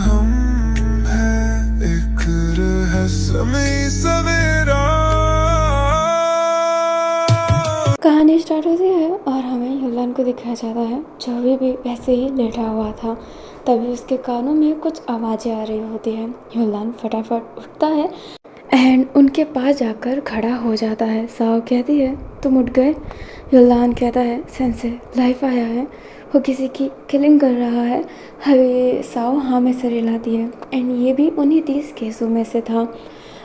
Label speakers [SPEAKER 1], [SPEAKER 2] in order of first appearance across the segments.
[SPEAKER 1] हम हैं एक रहस्यमयी सवेरा।
[SPEAKER 2] कहानी स्टार्ट होती है और हमें युलान को दिखाया जाता है जो अभी भी वैसे ही लेटा हुआ था। तभी उसके कानों में कुछ आवाज़ें आ रही होती है। युलान फटाफट उठता है एंड उनके पास जाकर खड़ा हो जाता है। साओ कहती है तुम उठ गए। युलान कहता है सेंसे लाइफ आया है, वो किसी की किलिंग कर रहा है। अभी साओ हाँ में सर हिलाती है एंड ये भी उन्हीं 30 केसों में से था।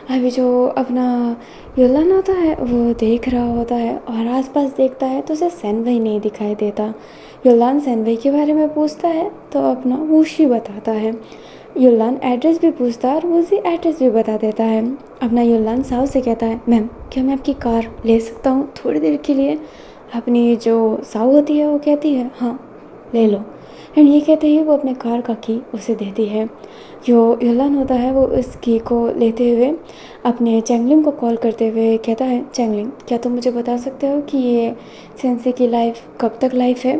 [SPEAKER 2] अभी जो अपना युलान होता है वो देख रहा होता है और आसपास देखता है तो उसे सेनवई नहीं दिखाई देता। युलान सेनवई के बारे में पूछता है तो अपना वूशी बताता है। युलान एड्रेस भी पूछता है और वूशी एड्रेस भी बता देता है। अपना युलान साहु से कहता है मैम क्या मैं आपकी कार ले सकता हूँ थोड़ी देर के लिए। अपनी जो साहु होती है वो कहती है हाँ ले लो। एंड ये कहते ही वो अपने कार का की उसे देती है। जो युलान होता है वो इस की को लेते हुए अपने चैंगलिंग को कॉल करते हुए कहता है चैंगलिंग क्या तुम मुझे बता सकते हो कि ये सेंसे की लाइफ कब तक लाइफ है।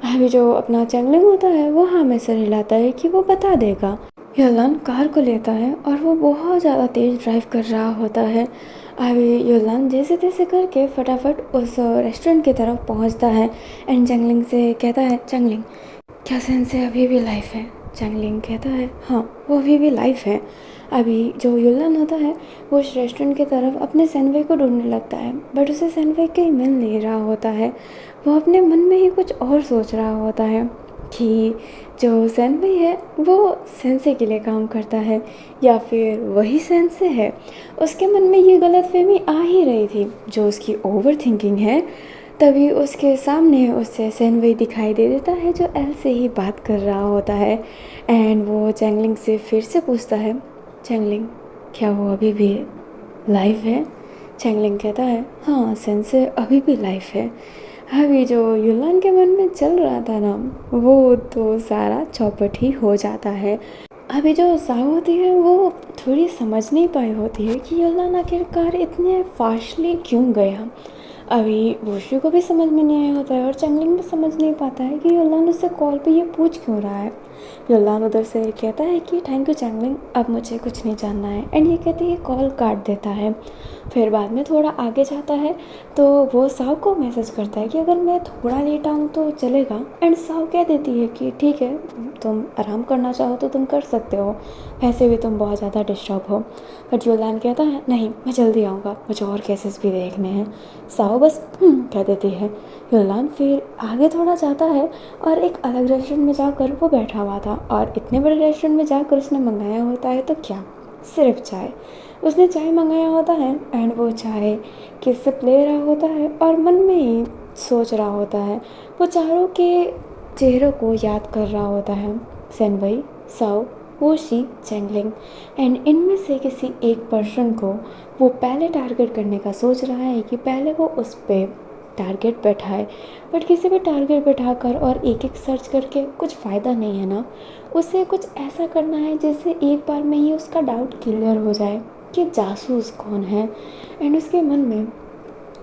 [SPEAKER 2] अभी जो अपना चैंगलिंग होता है वो हाँ में सर हिलाता है कि वो बता देगा। युलान कार को लेता है और वो बहुत ज़्यादा तेज़ ड्राइव कर रहा होता है। अभी युलान जैसे तैसे करके फटाफट उस रेस्टोरेंट की तरफ पहुंचता है एंड चैंगलिंग से कहता है चैंगलिंग क्या सेंसे अभी भी लाइफ है। चैंगलिंग कहता है हाँ वो अभी भी लाइफ है। अभी जो युलान होता है वो उस रेस्टोरेंट की तरफ अपने सेनवे को ढूंढने लगता है बट उसे सेनवे कहीं मिल नहीं रहा होता है। वो अपने मन में ही कुछ और सोच रहा होता है कि जो सेनवे है वो सेंसे के लिए काम करता है या फिर वही सेंसे है। उसके मन में ये गलतफहमी आ ही रही थी जो उसकी ओवर थिंकिंग है। तभी उसके सामने उससे सेनवे दिखाई दे देता है जो एल से ही बात कर रहा होता है एंड वो चैंगलिंग से फिर से पूछता है चैंगलिंग क्या वो अभी भी लाइव है। चैंगलिंग कहता है हाँ सेंसे अभी भी लाइफ है। अभी जो युलान के मन में चल रहा था ना वो तो सारा चौपट ही हो जाता है। अभी जो साहु होती है वो थोड़ी समझ नहीं पाई होती है कि युलान आखिरकार इतने फास्टली क्यों गया। अभी वोशी को भी समझ में नहीं आया होता है और चैंगलिंग भी समझ नहीं पाता है कि युलान उससे कॉल पे ये पूछ क्यों रहा है। युलान उधर से कहता है कि थैंक यू चैंगलिंग अब मुझे कुछ नहीं जानना है एंड ये कहते ही कॉल काट देता है। फिर बाद में थोड़ा आगे जाता है तो वो साहु को मैसेज करता है कि अगर मैं थोड़ा लेट आऊँ तो चलेगा एंड साहु कह देती है कि ठीक है तुम आराम करना चाहो तो तुम कर सकते हो, वैसे भी तुम बहुत ज़्यादा डिस्टर्ब हो। बट युलान कहता है नहीं मैं जल्दी आऊँगा मुझे और केसेस भी देखने हैं। साहु बस कह देती है। युलान फिर आगे थोड़ा जाता है और एक अलग रेस्टोरेंट में जाकर वो बैठा हुआ था और इतने बड़े रेस्टोरेंट में जाकर उसने मंगाया होता है तो क्या सिर्फ चाय। उसने चाय मंगाया होता है एंड वो चाय की सिप ले रहा होता है और मन में ही सोच रहा होता है। वो चारों के चेहरों को याद कर रहा होता है सेनवई साओ वोशी चैंगलिंग एंड इनमें से किसी एक पर्सन को वो पहले टारगेट करने का सोच रहा है कि पहले वो उस पर टारगेट बैठाए। बट किसी भी टारगेट बैठाकर और एक एक सर्च करके कुछ फ़ायदा नहीं है ना। उसे कुछ ऐसा करना है जिससे एक बार में ही उसका डाउट क्लियर हो जाए कि जासूस कौन है एंड उसके मन में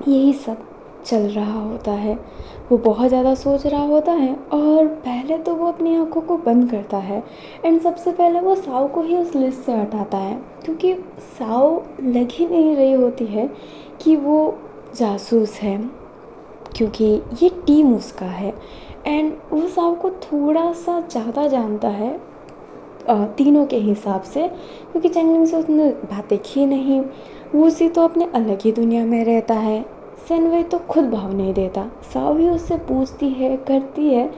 [SPEAKER 2] यही सब चल रहा होता है। वो बहुत ज़्यादा सोच रहा होता है और पहले तो वो अपनी आंखों को बंद करता है एंड सबसे पहले वो साओ को ही उस लिस्ट से हटाता है क्योंकि साओ लग ही नहीं रही होती है कि वो जासूस है क्योंकि ये टीम उसका है एंड वो साओ को थोड़ा सा ज़्यादा जानता है तीनों के हिसाब से क्योंकि चैंगलिंग से उसने बातें की नहीं। वो उसी तो अपने अलग ही दुनिया में रहता है। सेनवे तो खुद भाव नहीं देता, साओ भी उससे पूछती है करती है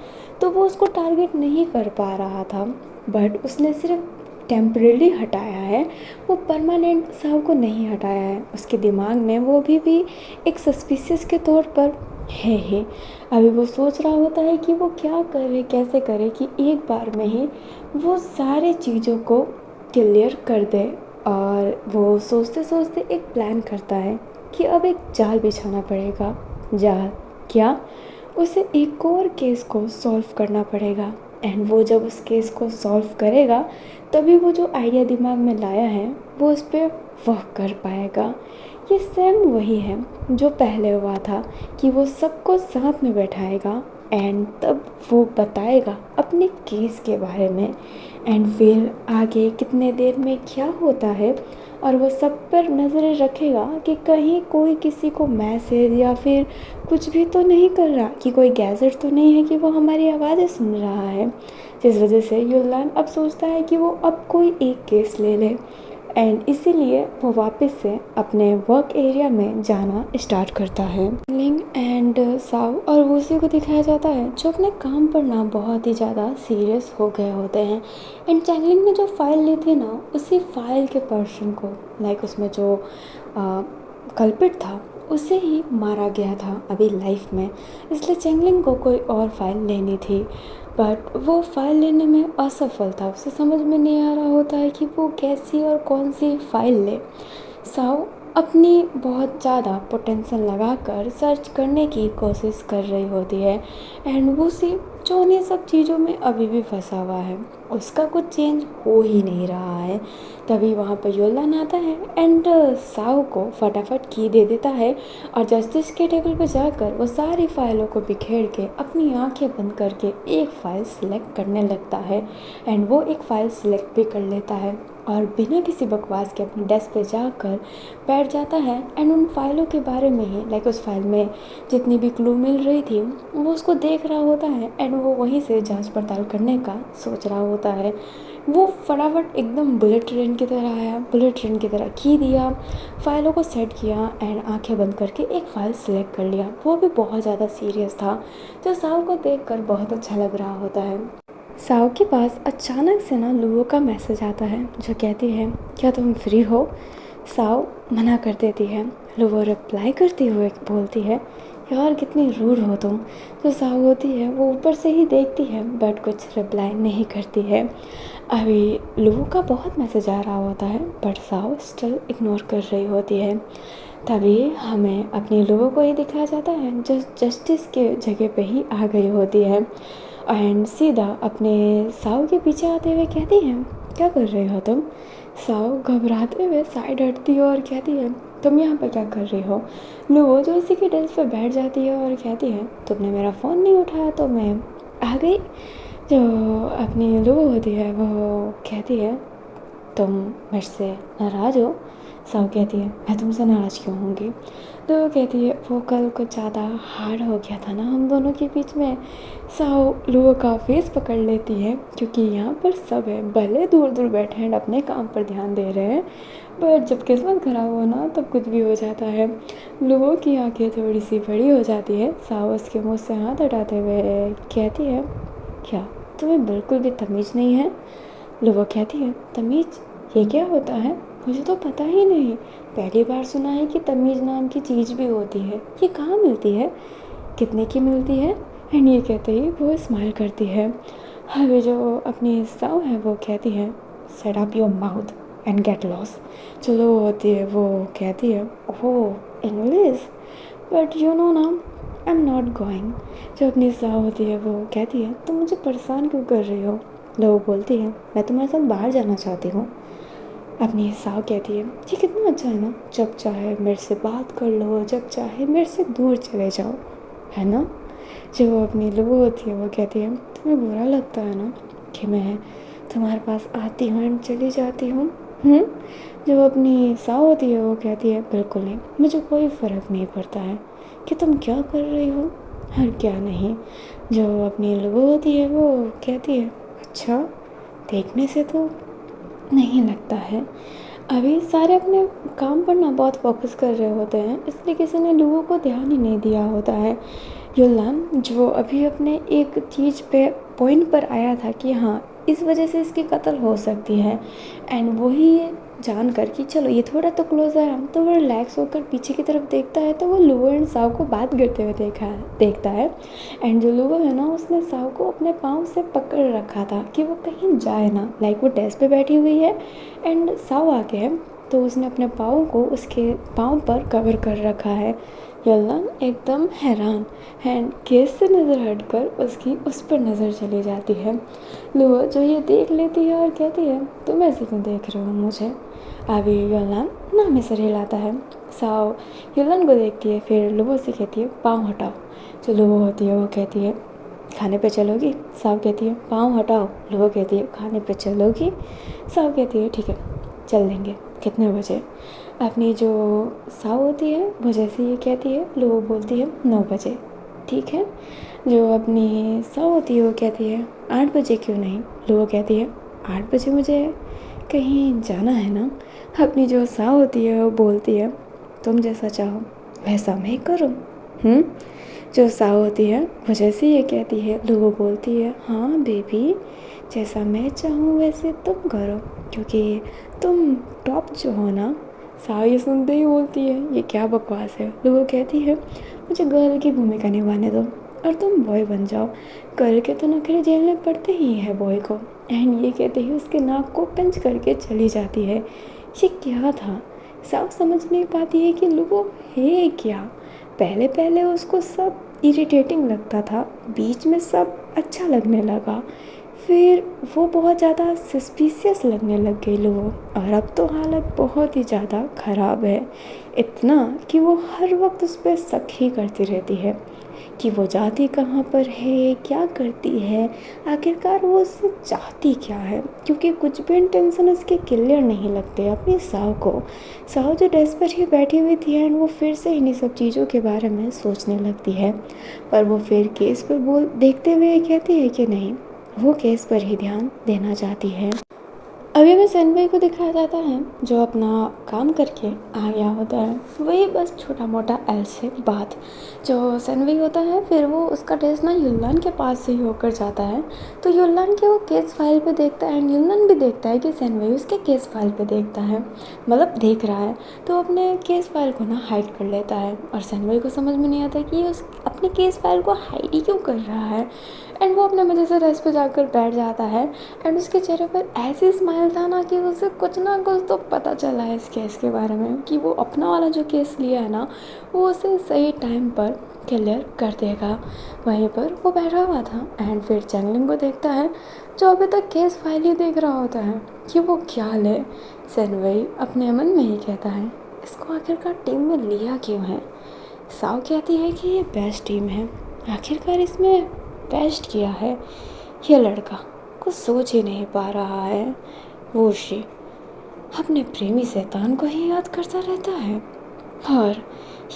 [SPEAKER 2] तो वो उसको टारगेट नहीं कर पा रहा था बट उसने सिर्फ टेम्परेली हटाया है, वो परमानेंट साओ को नहीं हटाया है। उसके दिमाग में वो अभी भी एक सस्पिशियस के तौर पर है ही। अभी वो सोच रहा होता है कि वो क्या करे कैसे करे कि एक बार में ही वो सारे चीज़ों को क्लियर कर दे और वो सोचते सोचते एक प्लान करता है कि अब एक जाल बिछाना पड़ेगा। जाल क्या, उसे एक और केस को सॉल्व करना पड़ेगा एंड वो जब उस केस को सॉल्व करेगा तभी वो जो आइडिया दिमाग में लाया है वो उस पर वर्क कर पाएगा। ये सेम वही है जो पहले हुआ था कि वो सबको साथ में बैठाएगा एंड तब वो बताएगा अपने केस के बारे में एंड फिर आगे कितने देर में क्या होता है और वो सब पर नज़रें रखेगा कि कहीं कोई किसी को मैसेज या फिर कुछ भी तो नहीं कर रहा, कि कोई गैजेट तो नहीं है कि वो हमारी आवाज़ें सुन रहा है। जिस वजह से युलान अब सोचता है कि वो अब कोई एक केस ले ले एंड इसीलिए वो वापस से अपने वर्क एरिया में जाना स्टार्ट करता है। लिंग एंड साव और वूसी को दिखाया जाता है जो अपने काम पर ना बहुत ही ज़्यादा सीरियस हो गए होते हैं एंड चैंगलिंग ने जो फाइल ली थी ना, उसी फाइल के पर्सन को लाइक उसमें जो कल्पिट था उसे ही मारा गया था अभी लाइफ में, इसलिए चैंगलिंग को कोई और फाइल लेनी थी बट वो फाइल लेने में असफल था। उसे समझ में नहीं आ रहा होता है कि वो कैसी और कौन सी फाइल ले। साव अपनी बहुत ज़्यादा पोटेंशियल लगाकर सर्च करने की कोशिश कर रही होती है एंड वो सी जो उन्हें सब चीज़ों में अभी भी फंसा हुआ है, उसका कुछ चेंज हो ही नहीं रहा है। तभी वहाँ पर योलान आता है एंड साव को फटाफट की दे देता है और जस्टिस के टेबल पर जाकर वो सारी फाइलों को बिखेर के अपनी आंखें बंद करके एक फ़ाइल सिलेक्ट करने लगता है एंड वो एक फ़ाइल सिलेक्ट भी कर लेता है और बिना किसी बकवास के अपने डेस्क पे जाकर बैठ जाता है एंड उन फाइलों के बारे में ही लाइक उस फाइल में जितनी भी क्लू मिल रही थी वो उसको देख रहा होता है एंड वो वहीं से जांच पड़ताल करने का सोच रहा होता है। वो फटाफट एकदम बुलेट ट्रेन की तरह आया, बुलेट ट्रेन की तरह की दिया, फाइलों को सेट किया एंड आंखें बंद करके एक फ़ाइल सिलेक्ट कर लिया। वो भी बहुत ज़्यादा सीरियस था जो साव को देखकर बहुत अच्छा लग रहा होता है। साव के पास अचानक से ना लुओ का मैसेज आता है जो कहती है क्या तुम फ्री हो। साव मना कर देती है। लुओ रिप्लाई करती हुए बोलती है यार कितनी रूड हो तुम। जो साव होती है वो ऊपर से ही देखती है बट कुछ रिप्लाई नहीं करती है। अभी लुओ का बहुत मैसेज आ रहा होता है बट साव स्टिल इग्नोर कर रही होती है। तभी हमें अपनी लुओ को ही दिखाया जाता है जो जस्टिस के जगह पे ही आ गई होती है एंड सीधा अपने साव के पीछे आते हुए कहती है क्या कर रहे हो तुम। साव घबराते हुए साइड हटती है और कहती है तुम यहाँ पर क्या कर रही हो। लुओ जो इसी के डेस्क पे बैठ जाती है और कहती है तुमने मेरा फ़ोन नहीं उठाया तो मैं आ गई। जो अपनी लुओ होती है वो कहती है तुम मेरे से नाराज़ हो। साव कहती है मैं तुमसे नाराज़ क्यों होंगी। तो वो कहती है वो कल कुछ ज़्यादा हार्ड हो गया था ना हम दोनों के बीच में। साव लुओ का फेस पकड़ लेती है क्योंकि यहाँ पर सब है, भले दूर दूर बैठे हैं अपने काम पर ध्यान दे रहे हैं पर जब किस्मत खराब हो ना तब कुछ भी हो जाता है। लुओ की आंखें थोड़ी सी बड़ी हो जाती है। साव उसके मुँह से हाथ हटाते हुए कहती है क्या तुम्हें बिल्कुल भी तमीज़ नहीं है। लुओ कहती है तमीज़ ये क्या होता है, मुझे तो पता ही नहीं, पहली बार सुना है कि तमीज़ नाम की चीज़ भी होती है, ये कहाँ मिलती है, कितने की मिलती है। एंड ये कहते ही वो स्माइल करती है। अभी जो अपनी साव है वो कहती है set up your mouth and get lost. चलो होती है वो कहती है oh English but you know ना आई एम नॉट गोइंग। जो अपनी साव होती है वो कहती है तुम मुझे परेशान क्यों कर रही हो। लोग बोलती है मैं तुम्हारे साथ बाहर जाना चाहती हूँ। अपनी साव कहती है ये कितना अच्छा है ना, जब चाहे मेरे से बात कर लो, जब चाहे मेरे से दूर चले जाओ, है ना। जो अपनी लुओ होती है वो कहती है तुम्हें बुरा लगता है ना कि मैं तुम्हारे पास आती हूँ एंड चली जाती हूँ। जो अपनी साव होती है वो कहती है बिल्कुल नहीं, मुझे कोई फ़र्क नहीं पड़ता है कि तुम क्या कर रही हो और क्या नहीं। जो अपनी लुओ होती है वो कहती है अच्छा देखने से तो नहीं लगता है। अभी सारे अपने काम पर ना बहुत फोकस कर रहे होते हैं इसलिए किसी ने लुओ को ध्यान ही नहीं दिया होता है। युलान जो अभी अपने एक चीज़ पे पॉइंट पर आया था कि हाँ इस वजह से इसकी कत्ल हो सकती है एंड वही जान कर कि चलो ये थोड़ा तो क्लोज आया तो वो रिलैक्स होकर पीछे की तरफ देखता है तो वो लुओ एंड साव को बात करते हुए देखता है एंड जो लुओ है ना उसने साव को अपने पाँव से पकड़ रखा था कि वो कहीं जाए ना, लाइक वो डेस्क पे बैठी हुई है एंड साव आके है तो उसने अपने पाँव को उसके पाँव पर कवर कर रखा है। युलान एकदम हैरान एंड केस से नज़र हटकर उसकी उस पर नज़र चली जाती है। लुओ जो ये देख लेती है और कहती है तुम ऐसे क्यों देख रहे हो मुझे। अभी युलान ना में सर हिलाता है। साव युलान को देखती है फिर लुओ से कहती है पाँव हटाओ। जो लुओ होती है वो कहती है खाने पे चलोगी? साव कहती है पाँव हटाओ। लुओ कहती है खाने पे चलोगी? साव कहती है ठीक है चल देंगे, कितने बजे? अपनी जो साव होती है वो जैसे ये कहती है, लुओ बोलती है 9 बजे। ठीक है। जो अपनी साव होती है वो कहती है 8 बजे क्यों नहीं? लुओ कहती है 8 बजे मुझे कहीं जाना है ना। अपनी जो साव होती है वो बोलती है तुम जैसा चाहो वैसा मैं करूँ। जो साव होती है वो जैसे ये कहती है, लुओ बोलती है हाँ बेबी, जैसा मैं चाहूँ वैसे तुम करो, क्योंकि तुम टॉप जो हो ना। साव ये सुनते ही बोलती है ये क्या बकवास है। लुओ कहती है मुझे गर्ल की भूमिका निभाने दो और तुम बॉय बन जाओ। गर्ल के तो नखरे झेलने पड़ते ही हैं बॉय को। एंड ये कहते ही उसके नाक को पिंच करके चली जाती है। ये क्या था? साव समझ नहीं पाती है कि लुओ है क्या। पहले पहले उसको सब इरिटेटिंग लगता था, बीच में सब अच्छा लगने लगा, फिर वो बहुत ज़्यादा सस्पिशियस लगने लग गई लुओ, और अब तो हालत बहुत ही ज़्यादा ख़राब है। इतना कि वो हर वक्त उस पर शक ही करती रहती है कि वो जाती कहाँ पर है, क्या करती है, आखिरकार वो उससे चाहती क्या है, क्योंकि कुछ भी इंटेंशन उसके क्लियर नहीं लगते अपनी साव को। साव जो डेस्क पर ही बैठी हुई थी एंड वो फिर से इन्हीं सब चीज़ों के बारे में सोचने लगती है, पर वो फिर केस पर देखते हुए कहती है कि नहीं, वो केस पर ही ध्यान देना चाहती है। अभी में सनवई को दिखाया जाता है जो अपना काम करके आ गया होता है, वही बस छोटा मोटा एल से बात। जो सनवई होता है फिर वो उसका टेस्ट ना युल्लान के पास से ही होकर जाता है, तो युल्लान के वो केस फाइल पे देखता है एंड युल्लान भी देखता है कि सनवई उसके केस फाइल पे देखता है, मतलब देख रहा है, तो अपने केस फाइल को ना हाइड कर लेता है। और सनवई को समझ में नहीं आता कि ये उस अपने केस फाइल को हाइड ही क्यों कर रहा है। एंड वो अपने मज़े से रेस्ट पे जाकर बैठ जाता है एंड उसके चेहरे पर ऐसी स्माइल था ना कि उसे कुछ ना कुछ तो पता चला है इस केस के बारे में, कि वो अपना वाला जो केस लिया है ना वो उसे सही टाइम पर क्लियर कर देगा। वहीं पर वो बैठा हुआ था एंड फिर चैंगलिंग को देखता है जो अभी तक केस फाइल ही देख रहा होता है कि वो क्या ले। सनवई अपने मन में ही कहता है इसको आखिरकार टीम में लिया क्यों है। साव कहती है कि ये बेस्ट टीम है, आखिरकार इसमें बेस्ट किया है। ये लड़का कुछ सोच ही नहीं पा रहा है। वूशी अपने प्रेमी शैतान को ही याद करता रहता है, और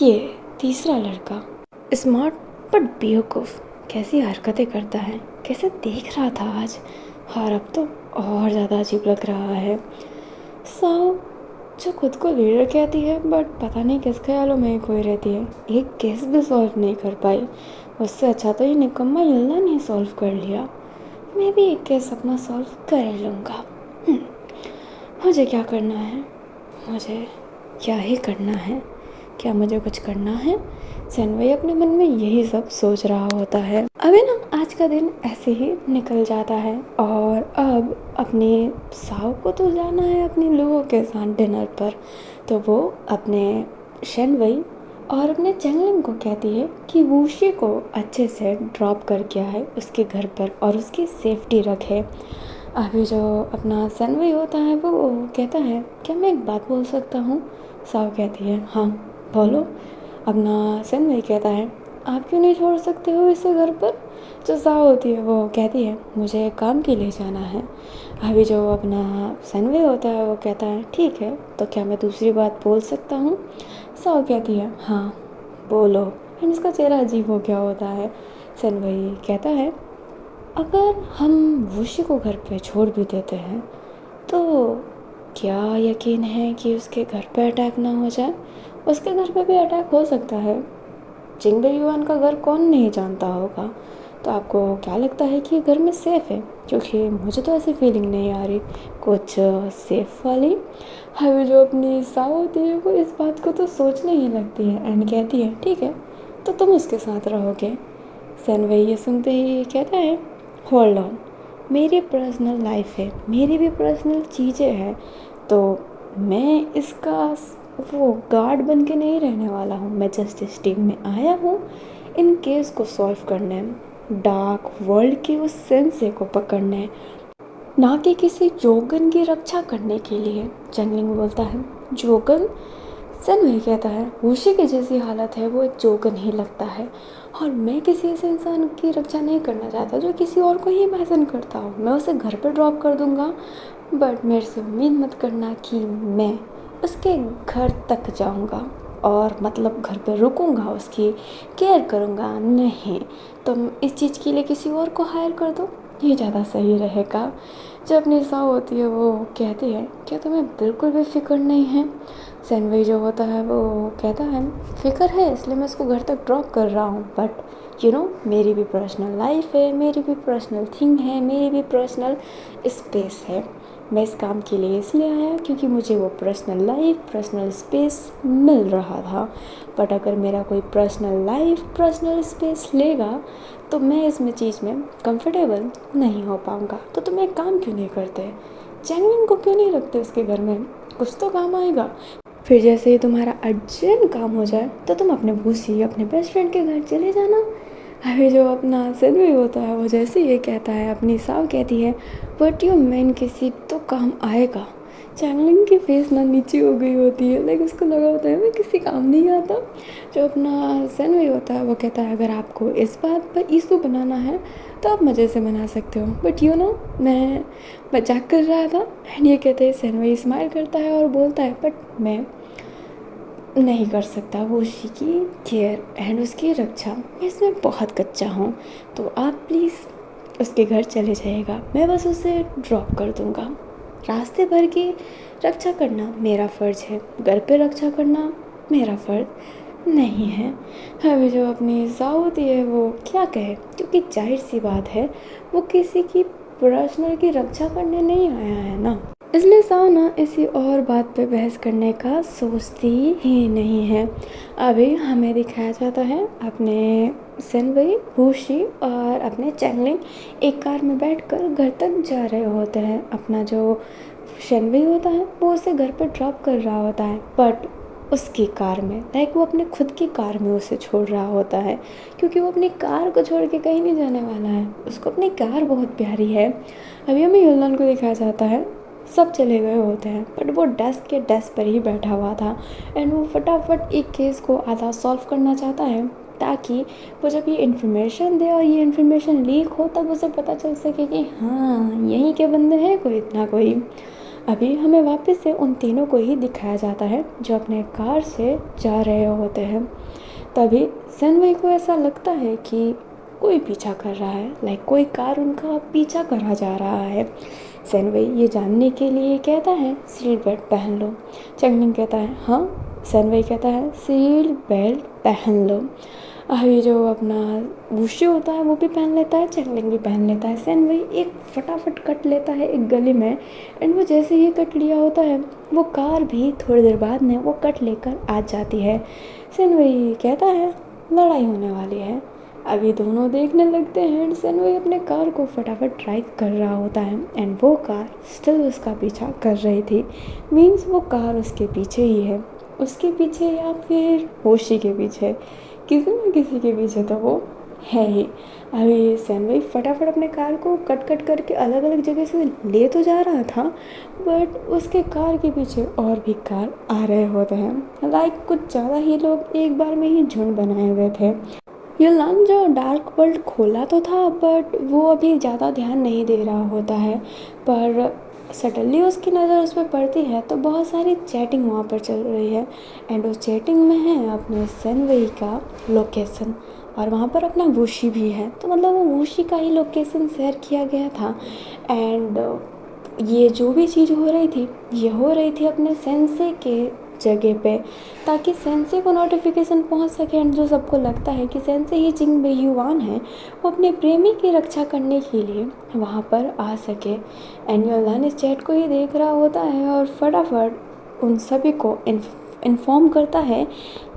[SPEAKER 2] ये तीसरा लड़का स्मार्ट बट बेवकूफ़ कैसी हरकतें करता है, कैसे देख रहा था आज, और अब तो और ज़्यादा अजीब लग रहा है। साव जो खुद को लीडर कहती है बट पता नहीं किस ख्यालों में खोई रहती है, एक केस भी सॉल्व नहीं कर पाई। उससे अच्छा तो ये निकम्मा युल्लान ही सॉल्व कर लिया। मैं भी एक केस अपना सॉल्व कर ही लूँगा। मुझे क्या करना है, मुझे क्या ही करना है, क्या मुझे कुछ करना है? सनवई अपने मन में यही सब सोच रहा होता है। अभी ना आज का दिन ऐसे ही निकल जाता है और अब अपने साव को तो जाना है अपने लोगों के साथ डिनर पर, तो वो अपने शनवई और अपने चैंगलिंग को कहती है कि वूशी को अच्छे से ड्रॉप करके आए उसके घर पर और उसकी सेफ्टी रखे। अभी जो अपना सनवई होता है वो कहता है क्या मैं एक बात बोल सकता हूँ? साव कहती है हाँ बोलो। अपना सनवई कहता है आप क्यों नहीं छोड़ सकते हो इसे घर पर? जो साव होती है वो कहती है मुझे काम के लिए जाना है। अभी जो अपना सनवई होता है वो कहता है ठीक है, तो क्या मैं दूसरी बात बोल सकता हूँ? साव कहती है हाँ बोलो। एंड उसका चेहरा अजीब हो गया होता है। सनवई कहता है अगर हम वूशी को घर पे छोड़ भी देते हैं तो क्या यकीन है कि उसके घर पे अटैक ना हो जाए? उसके घर पे भी अटैक हो सकता है। जिंगबे युआन का घर कौन नहीं जानता होगा। तो आपको क्या लगता है कि घर में सेफ़ है? क्योंकि मुझे तो ऐसी फीलिंग नहीं आ रही कुछ सेफ़ वाली। अभी जो अपनी साव होती है वो इस बात को तो सोचने ही लगती है एंड कहती है ठीक है तो तुम उसके साथ रहोगे। सनवई ये सुनते ही कहता है होल्ड ऑन, मेरी पर्सनल लाइफ है, मेरी भी पर्सनल चीज़ें हैं, तो मैं इसका वो गार्ड बन के नहीं रहने वाला हूँ। मैं जस्टिस टीम में आया हूँ इन केस को सॉल्व करने, डार्क वर्ल्ड के उस सेंसे को पकड़ने, ना कि किसी जोगन की रक्षा करने के लिए। चैंगलिंग बोलता है जोगन? सन वही कहता है वुशी की जैसी हालत है वो एक जोकर नहीं लगता है, और मैं किसी ऐसे इंसान की रक्षा नहीं करना चाहता जो किसी और को ही इमेजिन करता हो। मैं उसे घर पर ड्रॉप कर दूंगा, बट मेरे से उम्मीद मत करना कि मैं उसके घर तक जाऊंगा और मतलब घर पर रुकूंगा, उसकी केयर करूंगा। नहीं, तुम इस चीज़ के लिए किसी और को हायर कर दो, ये ज़्यादा सही रहेगा। जब निशा होती है वो कहती है क्या तुम्हें बिल्कुल भी फिक्र नहीं है? सैनवई जो होता है वो कहता है फिक्र है इसलिए मैं उसको घर तक ड्रॉप कर रहा हूँ, बट मेरी भी पर्सनल लाइफ है, मेरी भी पर्सनल थिंग है, मेरी भी पर्सनल स्पेस है। मैं इस काम के लिए इसलिए आया क्योंकि मुझे वो पर्सनल लाइफ, पर्सनल स्पेस मिल रहा था, बट अगर मेरा कोई पर्सनल लाइफ, पर्सनल स्पेस लेगा तो मैं इसमें चीज़ में कंफर्टेबल नहीं हो पाऊँगा। तो तुम एक काम क्यों नहीं करते, चैंगलिंग को क्यों नहीं रखते उसके घर में, कुछ तो काम आएगा। फिर जैसे ही तुम्हारा अर्जेंट काम हो जाए तो तुम अपने भूसी अपने बेस्ट फ्रेंड के घर चले जाना। अभी जो अपना सनवी होता है वो जैसे ये कहता है अपनी साव कहती है बट यू मैन किसी तो काम आएगा। चैंगलिंग की फेस ना नीचे हो गई होती है, लाइक उसको लगा होता है मैं किसी काम नहीं आता। जो अपना सनवी होता है वो कहता है अगर आपको इस बात पर इशू बनाना है तो आप मज़े से बना सकते हो, बट मैं मजाक कर रहा था। एंड ये कहते हैं सनवी स्माइल करता है और बोलता है बट मैं नहीं कर सकता वो उसी की केयर एंड उसकी रक्षा, मैं इसमें बहुत कच्चा हूँ, तो आप प्लीज़ उसके घर चले जाइएगा, मैं बस उसे ड्रॉप कर दूँगा। रास्ते भर की रक्षा करना मेरा फ़र्ज़ है, घर पे रक्षा करना मेरा फ़र्ज़ नहीं है। अभी जो अपनी साउ होती है वो क्या कहे, क्योंकि जाहिर सी बात है वो किसी की पर्सनल की रक्षा करने नहीं आया है ना, इसलिए साउ ना इसी और बात पे बहस करने का सोचती ही नहीं है। अभी हमें दिखाया जाता है अपने सनवई, वुशी और अपने चैंगलिंग एक कार में बैठकर घर तक जा रहे होते हैं। अपना जो शनवई होता है वो उसे घर पर ड्रॉप कर रहा होता है, बट उसकी कार में, लाइक वो अपने खुद की कार में उसे छोड़ रहा होता है, क्योंकि वो अपनी कार को छोड़ के कहीं नहीं जाने वाला है, उसको अपनी कार बहुत प्यारी है। अभी हमें युलन को दिखाया जाता है सब चले गए होते हैं, बट वो डेस्क पर ही बैठा हुआ था एंड वो फटाफट एक केस को आधा सॉल्व करना चाहता है, ताकि वो जब ये इन्फॉर्मेशन दे और ये इन्फॉर्मेशन लीक हो तब उसे पता चल सके कि हाँ यहीं के बंदे हैं कोई इतना कोई। अभी हमें वापस से उन तीनों को ही दिखाया जाता है जो अपने कार से जा रहे होते हैं। तभी सनवई को ऐसा लगता है कि कोई पीछा कर रहा है, लाइक कोई कार उनका पीछा करा जा रहा है। सनवई ये जानने के लिए कहता है सीट बेल्ट पहन लो। चैंगलिंग कहता है हाँ, सनवई कहता है सीट बेल्ट पहन लो। अभी जो अपना वुशी होता है वो भी पहन लेता है, चैंगलिंग भी पहन लेता है। सनवई एक फटाफट कट लेता है एक गली में, एंड वो जैसे ही कट लिया होता है वो कार भी थोड़ी देर बाद में वो कट लेकर आ जाती है। सनवई कहता है लड़ाई होने वाली है। अभी दोनों देखने लगते हैं एंड सनवई अपने कार को फटाफट ड्राइव कर रहा होता है एंड वो कार स्टिल उसका पीछा कर रही थी। मीन्स वो कार उसके पीछे ही है, उसके पीछे या फिर वुशी के पीछे, किसी न किसी के पीछे तो वो है ही। अभी सनवई फटाफट अपने कार को कट कट करके अलग अलग जगह से ले तो जा रहा था, बट उसके कार के पीछे और भी कार आ रहे होते हैं, लाइक कुछ ज़्यादा ही लोग एक बार में ही झुंड बनाए हुए थे। युलान जो डार्क वर्ल्ड खोला तो था, बट वो अभी ज़्यादा ध्यान नहीं दे रहा होता है, पर सडनली उसकी नज़र उस पर पड़ती है तो बहुत सारी चैटिंग वहाँ पर चल रही है एंड उस चैटिंग में है अपने सनवई का लोकेशन और वहाँ पर अपना वुशी भी है, तो मतलब वो वुशी का ही लोकेशन शेयर किया गया था। एंड ये जो भी चीज़ हो रही थी ये हो रही थी अपने सेंसे के जगह पे, ताकि सेंसे को नोटिफिकेशन पहुंच सके एंड जो सबको लगता है कि सेंसे ही जिंग बेयुआन है वो अपने प्रेमी की रक्षा करने के लिए वहाँ पर आ सके। एंड युलान इस चैट को ही देख रहा होता है और फटाफट उन सभी को इन्फॉर्म करता है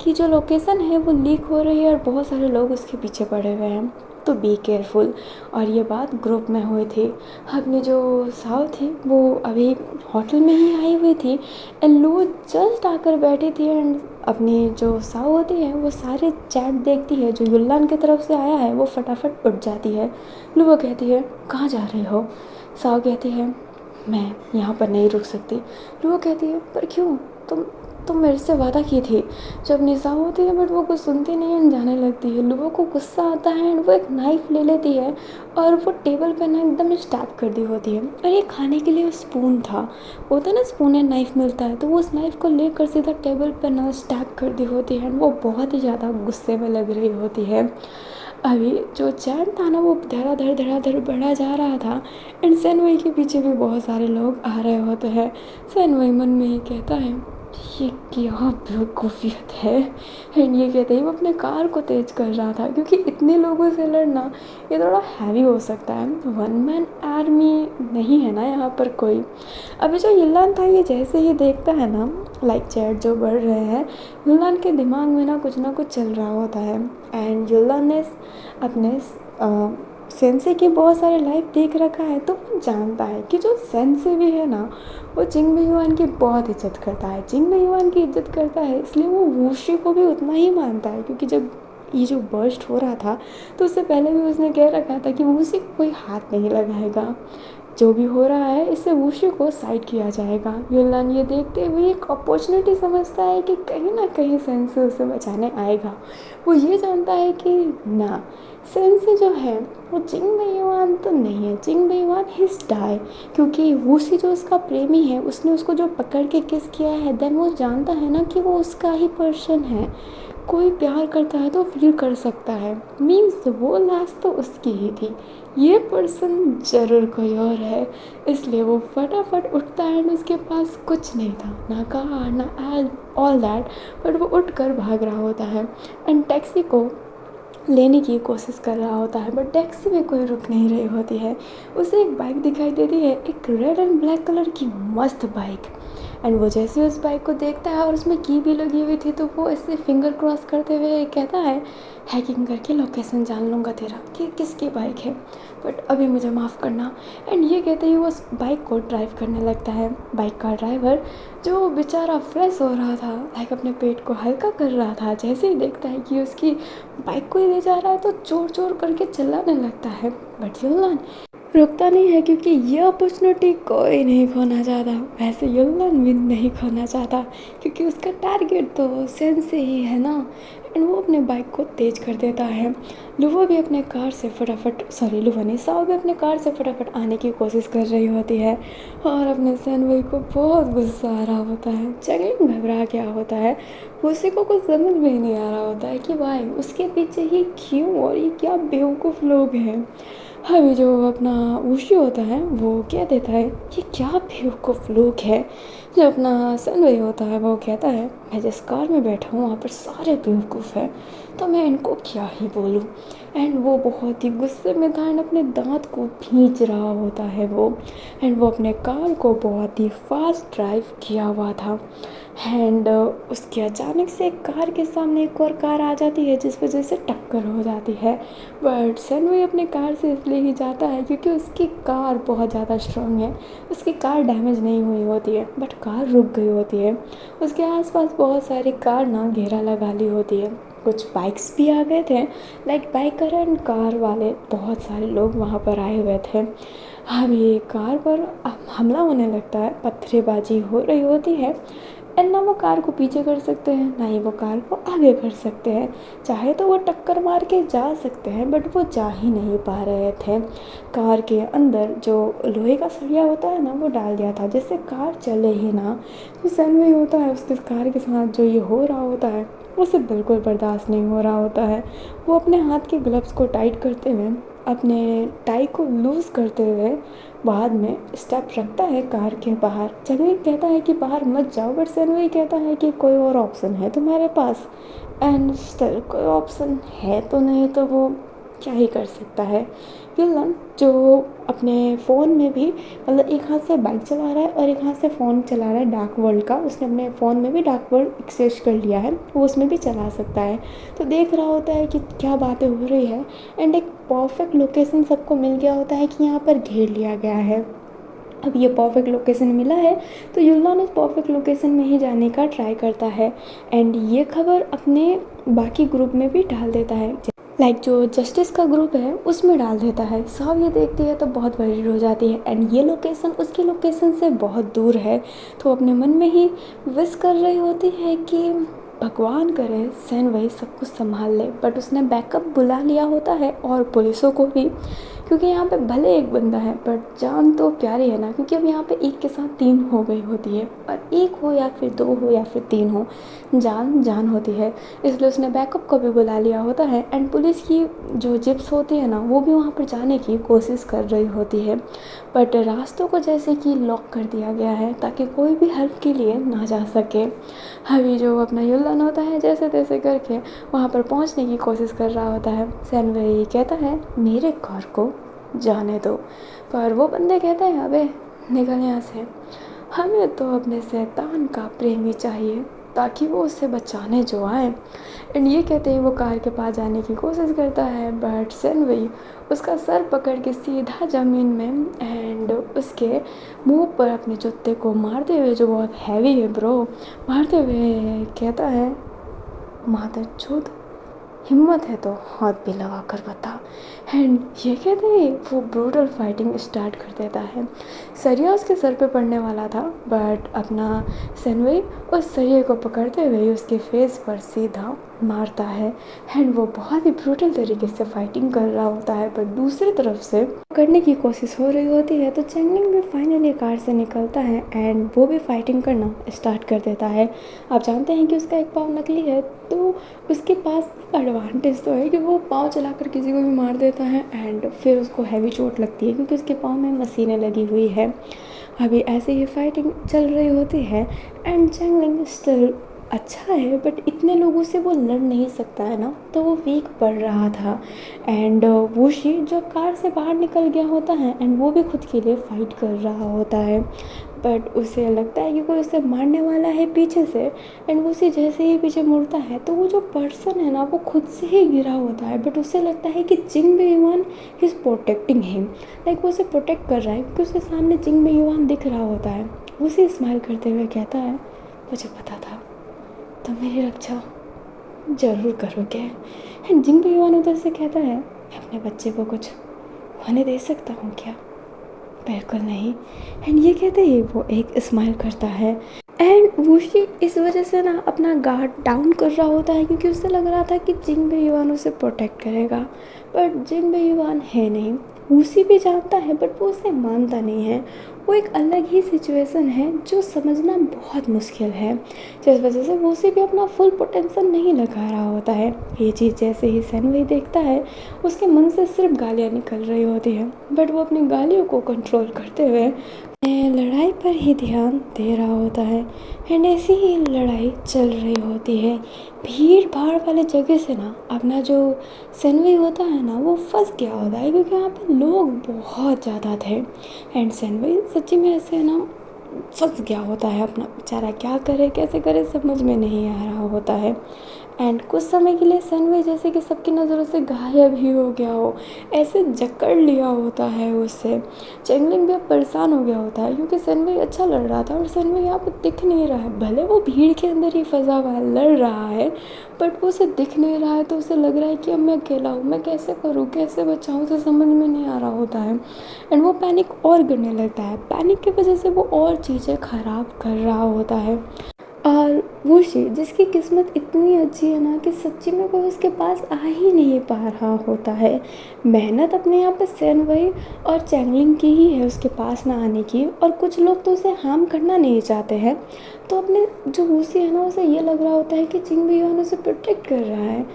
[SPEAKER 2] कि जो लोकेशन है वो लीक हो रही है और बहुत सारे लोग उसके पीछे पड़े हुए हैं, तो बी केयरफुल। और ये बात ग्रुप में हुई थी। अपनी जो साव थी वो अभी होटल में ही आई हुई थी एंड लू जस्ट आकर बैठी थी एंड अपनी जो साव होती है वो सारे चैट देखती है जो युलान की तरफ से आया है, वो फटाफट उठ जाती है। लू वो कहती है कहाँ जा रही हो? साव कहती है मैं यहाँ पर नहीं रुक सकती। लू कहती है पर क्यों? तुम मेरे से वादा की थी। जब निशा होती है बट वो कुछ सुनती नहीं है, जाने लगती है। लुबो को गुस्सा आता है एंड वो एक नाइफ़ ले लेती है और वो टेबल पे ना एकदम स्टैब कर दी होती है। और ये खाने के लिए स्पून था, होता है ना स्पून एंड नाइफ़ मिलता है, तो वो उस नाइफ़ को लेकर सीधा टेबल पर ना स्टैब कर दी होती है। वो बहुत ही ज़्यादा गुस्से में लग रही होती है। अभी जो चैन था ना वो धड़ाधड़ बढ़ा जा रहा था एंड सेनवई के पीछे भी बहुत सारे लोग आ रहे होते हैं। सेनवई मन में ही कहता है ये क्या बेवकूफ़ियत है। एंड ये कहते ही वो अपने कार को तेज कर रहा था, क्योंकि इतने लोगों से लड़ना ये थोड़ा हैवी हो सकता है। वन मैन आर्मी नहीं है ना यहाँ पर कोई। अभी जो युलान था ये जैसे ही देखता है ना लाइक चैट जो बढ़ रहे हैं, युलान के दिमाग में ना कुछ चल रहा होता है। एंड युलान ने अपने सेंसे की बहुत सारे लाइफ देख रखा है, तो वो जानता है कि जो सेंसे भी है ना वो जिंग बेयुआन की बहुत इज्जत करता है। जिंग बेयुआन की इज्जत करता है इसलिए वो वूशी को भी उतना ही मानता है, क्योंकि जब ये जो बर्स्ट हो रहा था तो उससे पहले भी उसने कह रखा था कि वूशी को कोई हाथ नहीं लगाएगा, जो भी हो रहा है इससे वूशी को साइड किया जाएगा। युलान ये देखते हुए एक अपॉर्चुनिटी समझता है कि कहीं ना कहीं सेंसे उसे बचाने आएगा। वो ये जानता है कि ना सेंसे जो है वो जिंग बेयुआन तो नहीं है, जिंग बेयुआन हिज डाई, क्योंकि वूसी जो उसका प्रेमी है उसने उसको जो पकड़ के किस किया है, देन वो जानता है ना कि वो उसका ही पर्सन है। कोई प्यार करता है तो फील कर सकता है, मीन्स वो लास्ट तो उसकी ही थी, ये पर्सन ज़रूर कोई और है। इसलिए वो फटाफट उठता है एंड उसके पास कुछ नहीं था, ना कार ना ऑल दैट, बट वो उठकर भाग रहा होता है एंड टैक्सी को लेने की कोशिश कर रहा होता है। बट टैक्सी में कोई रुक नहीं रही होती है। उसे एक बाइक दिखाई देती है, एक रेड एंड ब्लैक कलर की मस्त बाइक। एंड वो जैसे उस बाइक को देखता है और उसमें की भी लगी हुई थी, तो वो ऐसे फिंगर क्रॉस करते हुए कहता है हैकिंग करके लोकेशन जान लूँगा तेरा कि किसकी बाइक है, बट अभी मुझे माफ़ करना। एंड ये कहते ही वो उस बाइक को ड्राइव करने लगता है। बाइक का ड्राइवर जो बेचारा फ्रेश हो रहा था, लाइक अपने पेट को हल्का कर रहा था, जैसे ही देखता है कि उसकी बाइक को ही ले जा रहा है तो चोर चोर करके चिल्लाने लगता है। बट युलान रुकता नहीं है, क्योंकि ये अपॉर्चुनिटी कोई नहीं खोना चाहता। वैसे युलान भी नहीं खोना चाहता, क्योंकि उसका टारगेट तो सेंसे ही है ना। एंड वो अपने बाइक को तेज कर देता है। लुवो भी अपने कार से लुवो नहीं, साओ भी अपने कार से फटाफट आने की कोशिश कर रही होती है और अपने सेनवई को बहुत गुस्सा आ रहा होता है। चंगलिंग घबरा गया होता है, उसी को कुछ समझ में ही नहीं आ रहा होता है कि भाई उसके पीछे ही क्यों और ये क्या बेवकूफ़ लोग हैं। अभी जो अपना ऊशी होता है वो कह देता है ये क्या बेवकूफ़ लोग हैं। जो अपना सनवई होता है वो कहता है मैं जिस कार में बैठा हूँ वहाँ पर सारे बेवकूफ़ हैं, तो मैं इनको क्या ही बोलूँ। एंड वो बहुत ही गुस्से में था एंड अपने दांत को भींच रहा होता है वो। एंड वो अपने कार को बहुत ही फास्ट ड्राइव किया हुआ था एंड उसके अचानक से कार के सामने एक और कार आ जाती है, जिस वजह से टक्कर हो जाती है। बट सनवई अपने कार से इसलिए ही जाता है क्योंकि उसकी कार बहुत ज़्यादा स्ट्रांग है, उसकी कार डैमेज नहीं हुई होती है, बट कार रुक गई होती है। उसके आसपास बहुत सारी कार ना घेरा लगा ली होती है। कुछ बाइक्स भी आ गए थे, लाइक बाइकर एंड कार वाले बहुत सारे लोग वहाँ पर आए हुए थे। अभी कार पर हमला होने लगता है, पत्थरबाजी हो रही होती है एंड ना वो कार को पीछे कर सकते हैं ना ही वो कार को आगे कर सकते हैं। चाहे तो वो टक्कर मार के जा सकते हैं, बट वो जा ही नहीं पा रहे थे। कार के अंदर जो लोहे का सरिया होता है ना वो डाल दिया था, जिससे कार चले ही ना। जो सनवई होता है उसके कार के साथ जो ये हो रहा होता है उसे बिल्कुल बर्दाश्त नहीं हो रहा होता है। वो अपने हाथ के ग्लव्स को टाइट करते हुए, अपने टाई को लूज़ करते हुए बाद में स्टेप रखता है कार के बाहर। चंगलिंग कहता है कि बाहर मत जाओ, बट सनवई कहता है कि कोई और ऑप्शन है तुम्हारे पास। एंड स्टिल कोई ऑप्शन है तो नहीं, तो वो क्या ही कर सकता है। युलान जो अपने फ़ोन में भी मतलब एक हाथ से बाइक चला रहा है और एक हाथ से फ़ोन चला रहा है डार्क वर्ल्ड का, उसने अपने फ़ोन में भी डार्क वर्ल्ड एक्सेस कर लिया है, वो उसमें भी चला सकता है। तो देख रहा होता है कि क्या बातें हो रही है एंड एक परफेक्ट लोकेशन सबको मिल गया होता है कि यहाँ पर घेर लिया गया है। अब ये परफेक्ट लोकेशन मिला है तो युलान उस परफेक्ट लोकेशन में ही जाने का ट्राई करता है एंड ये खबर अपने बाकी ग्रुप में भी डाल देता है। लाइक जो जस्टिस का ग्रुप है उसमें डाल देता है। सब ये देखती है तो बहुत वरीड हो जाती है एंड ये लोकेशन उसकी लोकेशन से बहुत दूर है, तो अपने मन में ही विश कर रही होती है कि भगवान करे सैन वही सब कुछ संभाल ले। बट उसने बैकअप बुला लिया होता है और पुलिसों को भी, क्योंकि यहाँ पे भले एक बंदा है बट जान तो प्यारी है ना, क्योंकि अब यहाँ पे एक के साथ 3 हो गई होती है, और एक हो या फिर 2 हो या फिर 3 हो, जान जान होती है। इसलिए उसने बैकअप को भी बुला लिया होता है एंड पुलिस की जो जिप्स होती है ना वो भी वहाँ पर जाने की कोशिश कर रही होती है, बट रास्तों को जैसे कि लॉक कर दिया गया है ताकि कोई भी हेल्प के लिए ना जा सके। अभी जो अपना युलन होता है जैसे तैसे करके वहाँ पर पहुँचने की कोशिश कर रहा होता है। सैन वही कहता है मेरे कार को जाने दो, पर वो बंदे कहते हैं अबे निकल यहाँ से, हमें तो अपने शैतान का प्रेमी चाहिए ताकि वो उससे बचाने जो आए। एंड ये कहते ही वो कार के पास जाने की कोशिश करता है, बट सैन वही उसका सर पकड़ के सीधा ज़मीन में एंड उसके मुंह पर अपने जूते को मारते हुए, जो बहुत हैवी है ब्रो, मारते हुए कहता है मादर चोद, हिम्मत है तो हाथ भी लगा कर बता। एंड ये कहते ही वो ब्रूटल फाइटिंग स्टार्ट कर देता है। सरिया उसके सर पे पड़ने वाला था, बट अपना सैनवई उस सरिये को पकड़ते हुए उसके फेस पर सीधा मारता है एंड वो बहुत ही ब्रूटल तरीके से फाइटिंग कर रहा होता है। पर दूसरी तरफ से करने की कोशिश हो रही होती है तो चैंगलिंग भी फाइनली कार से निकलता है एंड वो भी फाइटिंग करना स्टार्ट कर देता है। आप जानते हैं कि उसका एक पाँव नकली है, तो उसके पास एडवांटेज तो है कि वो पाँव चलाकर किसी को भी मार देता है एंड फिर उसको हैवी चोट लगती है क्योंकि उसके पाँव में मशीनें लगी हुई है। अभी ऐसे ही फाइटिंग चल रही होती है एंड चैंगलिंग स्टिल अच्छा है बट इतने लोगों से वो लड़ नहीं सकता है ना, तो वो वीक पड़ रहा था। एंड वूशी जो कार से बाहर निकल गया होता है एंड वो भी खुद के लिए फाइट कर रहा होता है, बट उसे लगता है कि कोई उसे मारने वाला है पीछे से एंड वो उसे जैसे ही पीछे मुड़ता है तो वो जो पर्सन है ना वो खुद से ही गिरा होता है, बट उसे लगता है कि जिंग बेयुआन इज़ प्रोटेक्टिंग हिम, लाइक वो उसे प्रोटेक्ट कर रहा है क्योंकि उसके सामने जिंग बेयुआन दिख रहा होता है। उसे स्माइल करते हुए कहता है मुझे पता था तुम मेरी रक्षा ज़रूर करोगे। एंड जिंग बेयुआन उधर से कहता है मैं अपने बच्चे को कुछ होने दे सकता हूँ क्या? बिल्कुल नहीं। एंड ये कहते ही वो एक स्माइल करता है एंड वूशी इस वजह से ना अपना गार्ड डाउन कर रहा होता है क्योंकि उसे लग रहा था कि जिंग बेयुआन उसे प्रोटेक्ट करेगा, बट जिंग बेयुआन है नहीं। वूशी भी जानता है बट वो उसे मानता नहीं है। वो एक अलग ही सिचुएशन है जो समझना बहुत मुश्किल है, जिस वजह से वूशी भी अपना फुल पोटेंशियल नहीं लगा रहा होता है। ये चीज़ जैसे ही सैनवई देखता है उसके मन से सिर्फ गालियाँ निकल रही होती हैं, बट वो अपनी गालियों को कंट्रोल करते हुए लड़ाई पर ही ध्यान दे रहा होता है। एंड ऐसी ही लड़ाई चल रही होती है। भीड़ भाड़ वाले जगह से ना अपना जो सैनवई होता है ना वो फंस गया होता है क्योंकि यहाँ पे लोग बहुत ज़्यादा थे एंड सैनवई सच्ची में ऐसे ना फंस गया होता है। अपना बेचारा क्या करे कैसे करे समझ में नहीं आ रहा होता है। एंड कुछ समय के लिए सैनवई जैसे कि सबकी नज़रों से गायब ही हो गया हो, ऐसे जकड़ लिया होता है उससे। चैंगलिंग भी अब परेशान हो गया होता है क्योंकि सैनवई अच्छा लड़ रहा था और सैनवई यहाँ पर दिख नहीं रहा है। भले वो भीड़ के अंदर ही फंसा हुआ है, लड़ रहा है, बट वो उसे दिख नहीं रहा है, तो उसे लग रहा है कि अब मैं अकेला हूँ, मैं कैसे करूँ कैसे बचाऊँ, उसे समझ में नहीं आ रहा होता है। एंड वो पैनिक और करने लगता है। पैनिक की वजह से वो और चीज़ें ख़राब कर रहा होता है। और वूशी जिसकी किस्मत इतनी अच्छी है ना कि सच्ची में कोई उसके पास आ ही नहीं पा रहा होता है। मेहनत अपने यहाँ पे सैनवई और चैंगलिंग की ही है उसके पास ना आने की, और कुछ लोग तो उसे हार्म करना नहीं चाहते हैं। तो अपने जो वूशी है ना उसे ये लग रहा होता है कि जिंग बेयुआन उसे प्रोटेक्ट कर रहा है।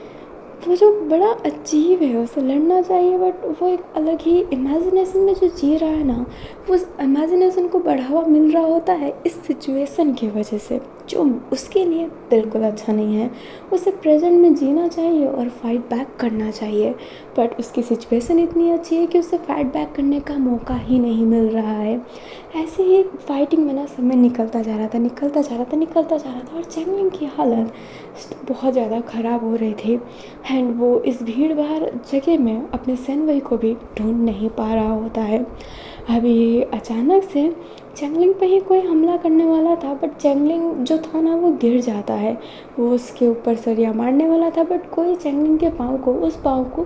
[SPEAKER 2] वो जो बड़ा अजीब है, उसे लड़ना चाहिए बट वो एक अलग ही इमेजिनेशन में जो जी रहा है ना, वो उस इमेजिनेशन को बढ़ावा मिल रहा होता है इस सिचुएशन की वजह से, जो उसके लिए बिल्कुल अच्छा नहीं है। उसे प्रेजेंट में जीना चाहिए और फाइट बैक करना चाहिए, बट उसकी सिचुएशन इतनी अच्छी है कि उसे फाइट बैक करने का मौका ही नहीं मिल रहा है। ऐसे ही फाइटिंग में ना समय निकलता जा रहा था और चैंगलिंग की हालत बहुत ज़्यादा ख़राब हो रही थी एंड वो इस भीड़ भाड़ जगह में अपने सैनवई को भी ढूंढ नहीं पा रहा होता है। अभी अचानक से चैंगलिंग पे ही कोई हमला करने वाला था, बट चैंगलिंग जो था ना वो गिर जाता है। वो उसके ऊपर सरिया मारने वाला था, बट कोई चैंगलिंग के पाँव को, उस पाँव को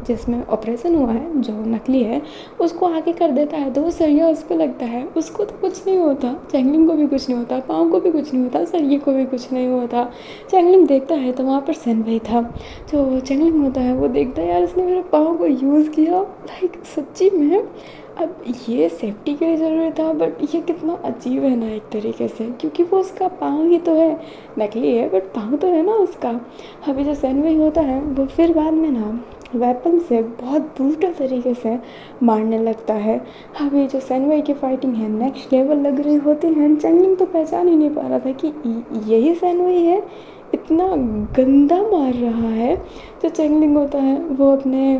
[SPEAKER 2] जिसमें ऑपरेशन हुआ है, जो नकली है, उसको आगे कर देता है। तो वो सरिया उस पर लगता है, उसको तो कुछ नहीं होता, चैंगलिंग को भी कुछ नहीं होता, पाँव को भी कुछ नहीं होता, सरिये को भी कुछ नहीं होता। चैंगलिंग देखता है तो वहाँ पर सैनवई था। जो चैंगलिंग होता है वो देखता है, यार इसने मेरे पाँव को यूज़ किया, लाइक सच्ची में। अब ये सेफ्टी के लिए ज़रूरी था, बट ये कितना अजीब है ना एक तरीके से, क्योंकि वो उसका पाँव ही तो है, नकली है बट पाँव तो है ना उसका। अभी जो सैनवई होता है वो फिर बाद में ना वेपन से बहुत ब्रूटल तरीके से मारने लगता है। अभी जो सैनवई की फाइटिंग है नेक्स्ट लेवल लग रही होती है। चैंगलिंग तो पहचान ही नहीं पा रहा था कि यही सैनवई है, इतना गंदा मार रहा है। जो चैंगलिंग होता है वो अपने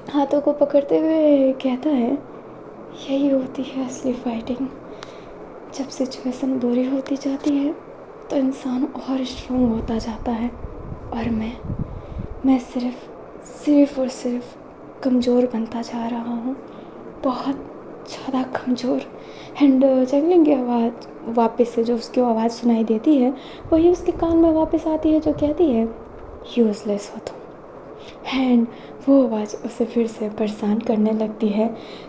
[SPEAKER 2] हाथों को पकड़ते हुए कहता है, यही होती है असली फाइटिंग। जब सिचुएशन बुरी होती जाती है तो इंसान और स्ट्रॉन्ग होता जाता है, और मैं सिर्फ और सिर्फ कमज़ोर बनता जा रहा हूँ, बहुत ज़्यादा कमज़ोर। एंड चैंगलिंग की आवाज़ वापस से जो उसकी आवाज़ सुनाई देती है वही उसके कान में वापस आती है, जो कहती है यूज़लेस हो तुम। एंड वो आवाज़ उसे फिर से परेशान करने लगती है।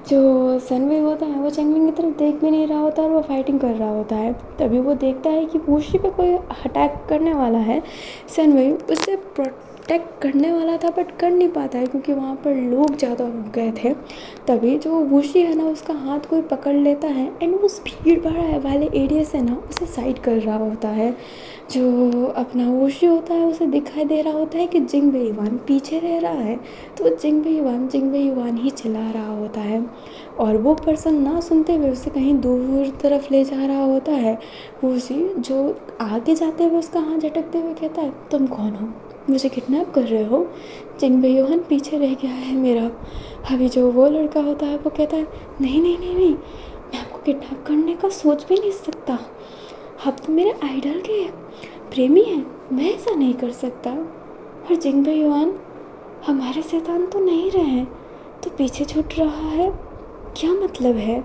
[SPEAKER 2] जो सैनवई होता है वो चैंगलिंग की तरफ देख भी नहीं रहा होता और वो फाइटिंग कर रहा होता है। तभी वो देखता है कि वूशी पे कोई अटैक करने वाला है। सैनवई उसे प्रोटेक्ट करने वाला था बट कर नहीं पाता है, क्योंकि वहाँ पर लोग ज़्यादा हो गए थे। तभी जो वूशी है ना उसका हाथ कोई पकड़ लेता है, एंड वो भीड़ भाड़ वाले एरिया से ना उसे साइड कर रहा होता है। जो अपना वूशी होता है उसे दिखाई दे रहा होता है कि जिंगबे युआन पीछे रह रहा है, तो वो जिंगबे युआन ही चिल्ला रहा होता है, और वो पर्सन ना सुनते हुए उसे कहीं दूर तरफ ले जा रहा होता है। वूशी जो आगे जाते हुए उसका हाथ झटकते हुए कहता है, तुम कौन हो, मुझे किडनैप कर रहे हो? जिंगबे युआन पीछे रह गया है मेरा। अभी जो वो लड़का होता है वो कहता है, नहीं नहीं नहीं नहीं, मैं आपको किडनैप करने का सोच भी नहीं सकता, आप तो मेरे आइडल के प्रेमी हैं, मैं ऐसा नहीं कर सकता। और जिंगबे युआन हमारे शैतान तो नहीं रहे, तो पीछे छूट रहा है, क्या मतलब है?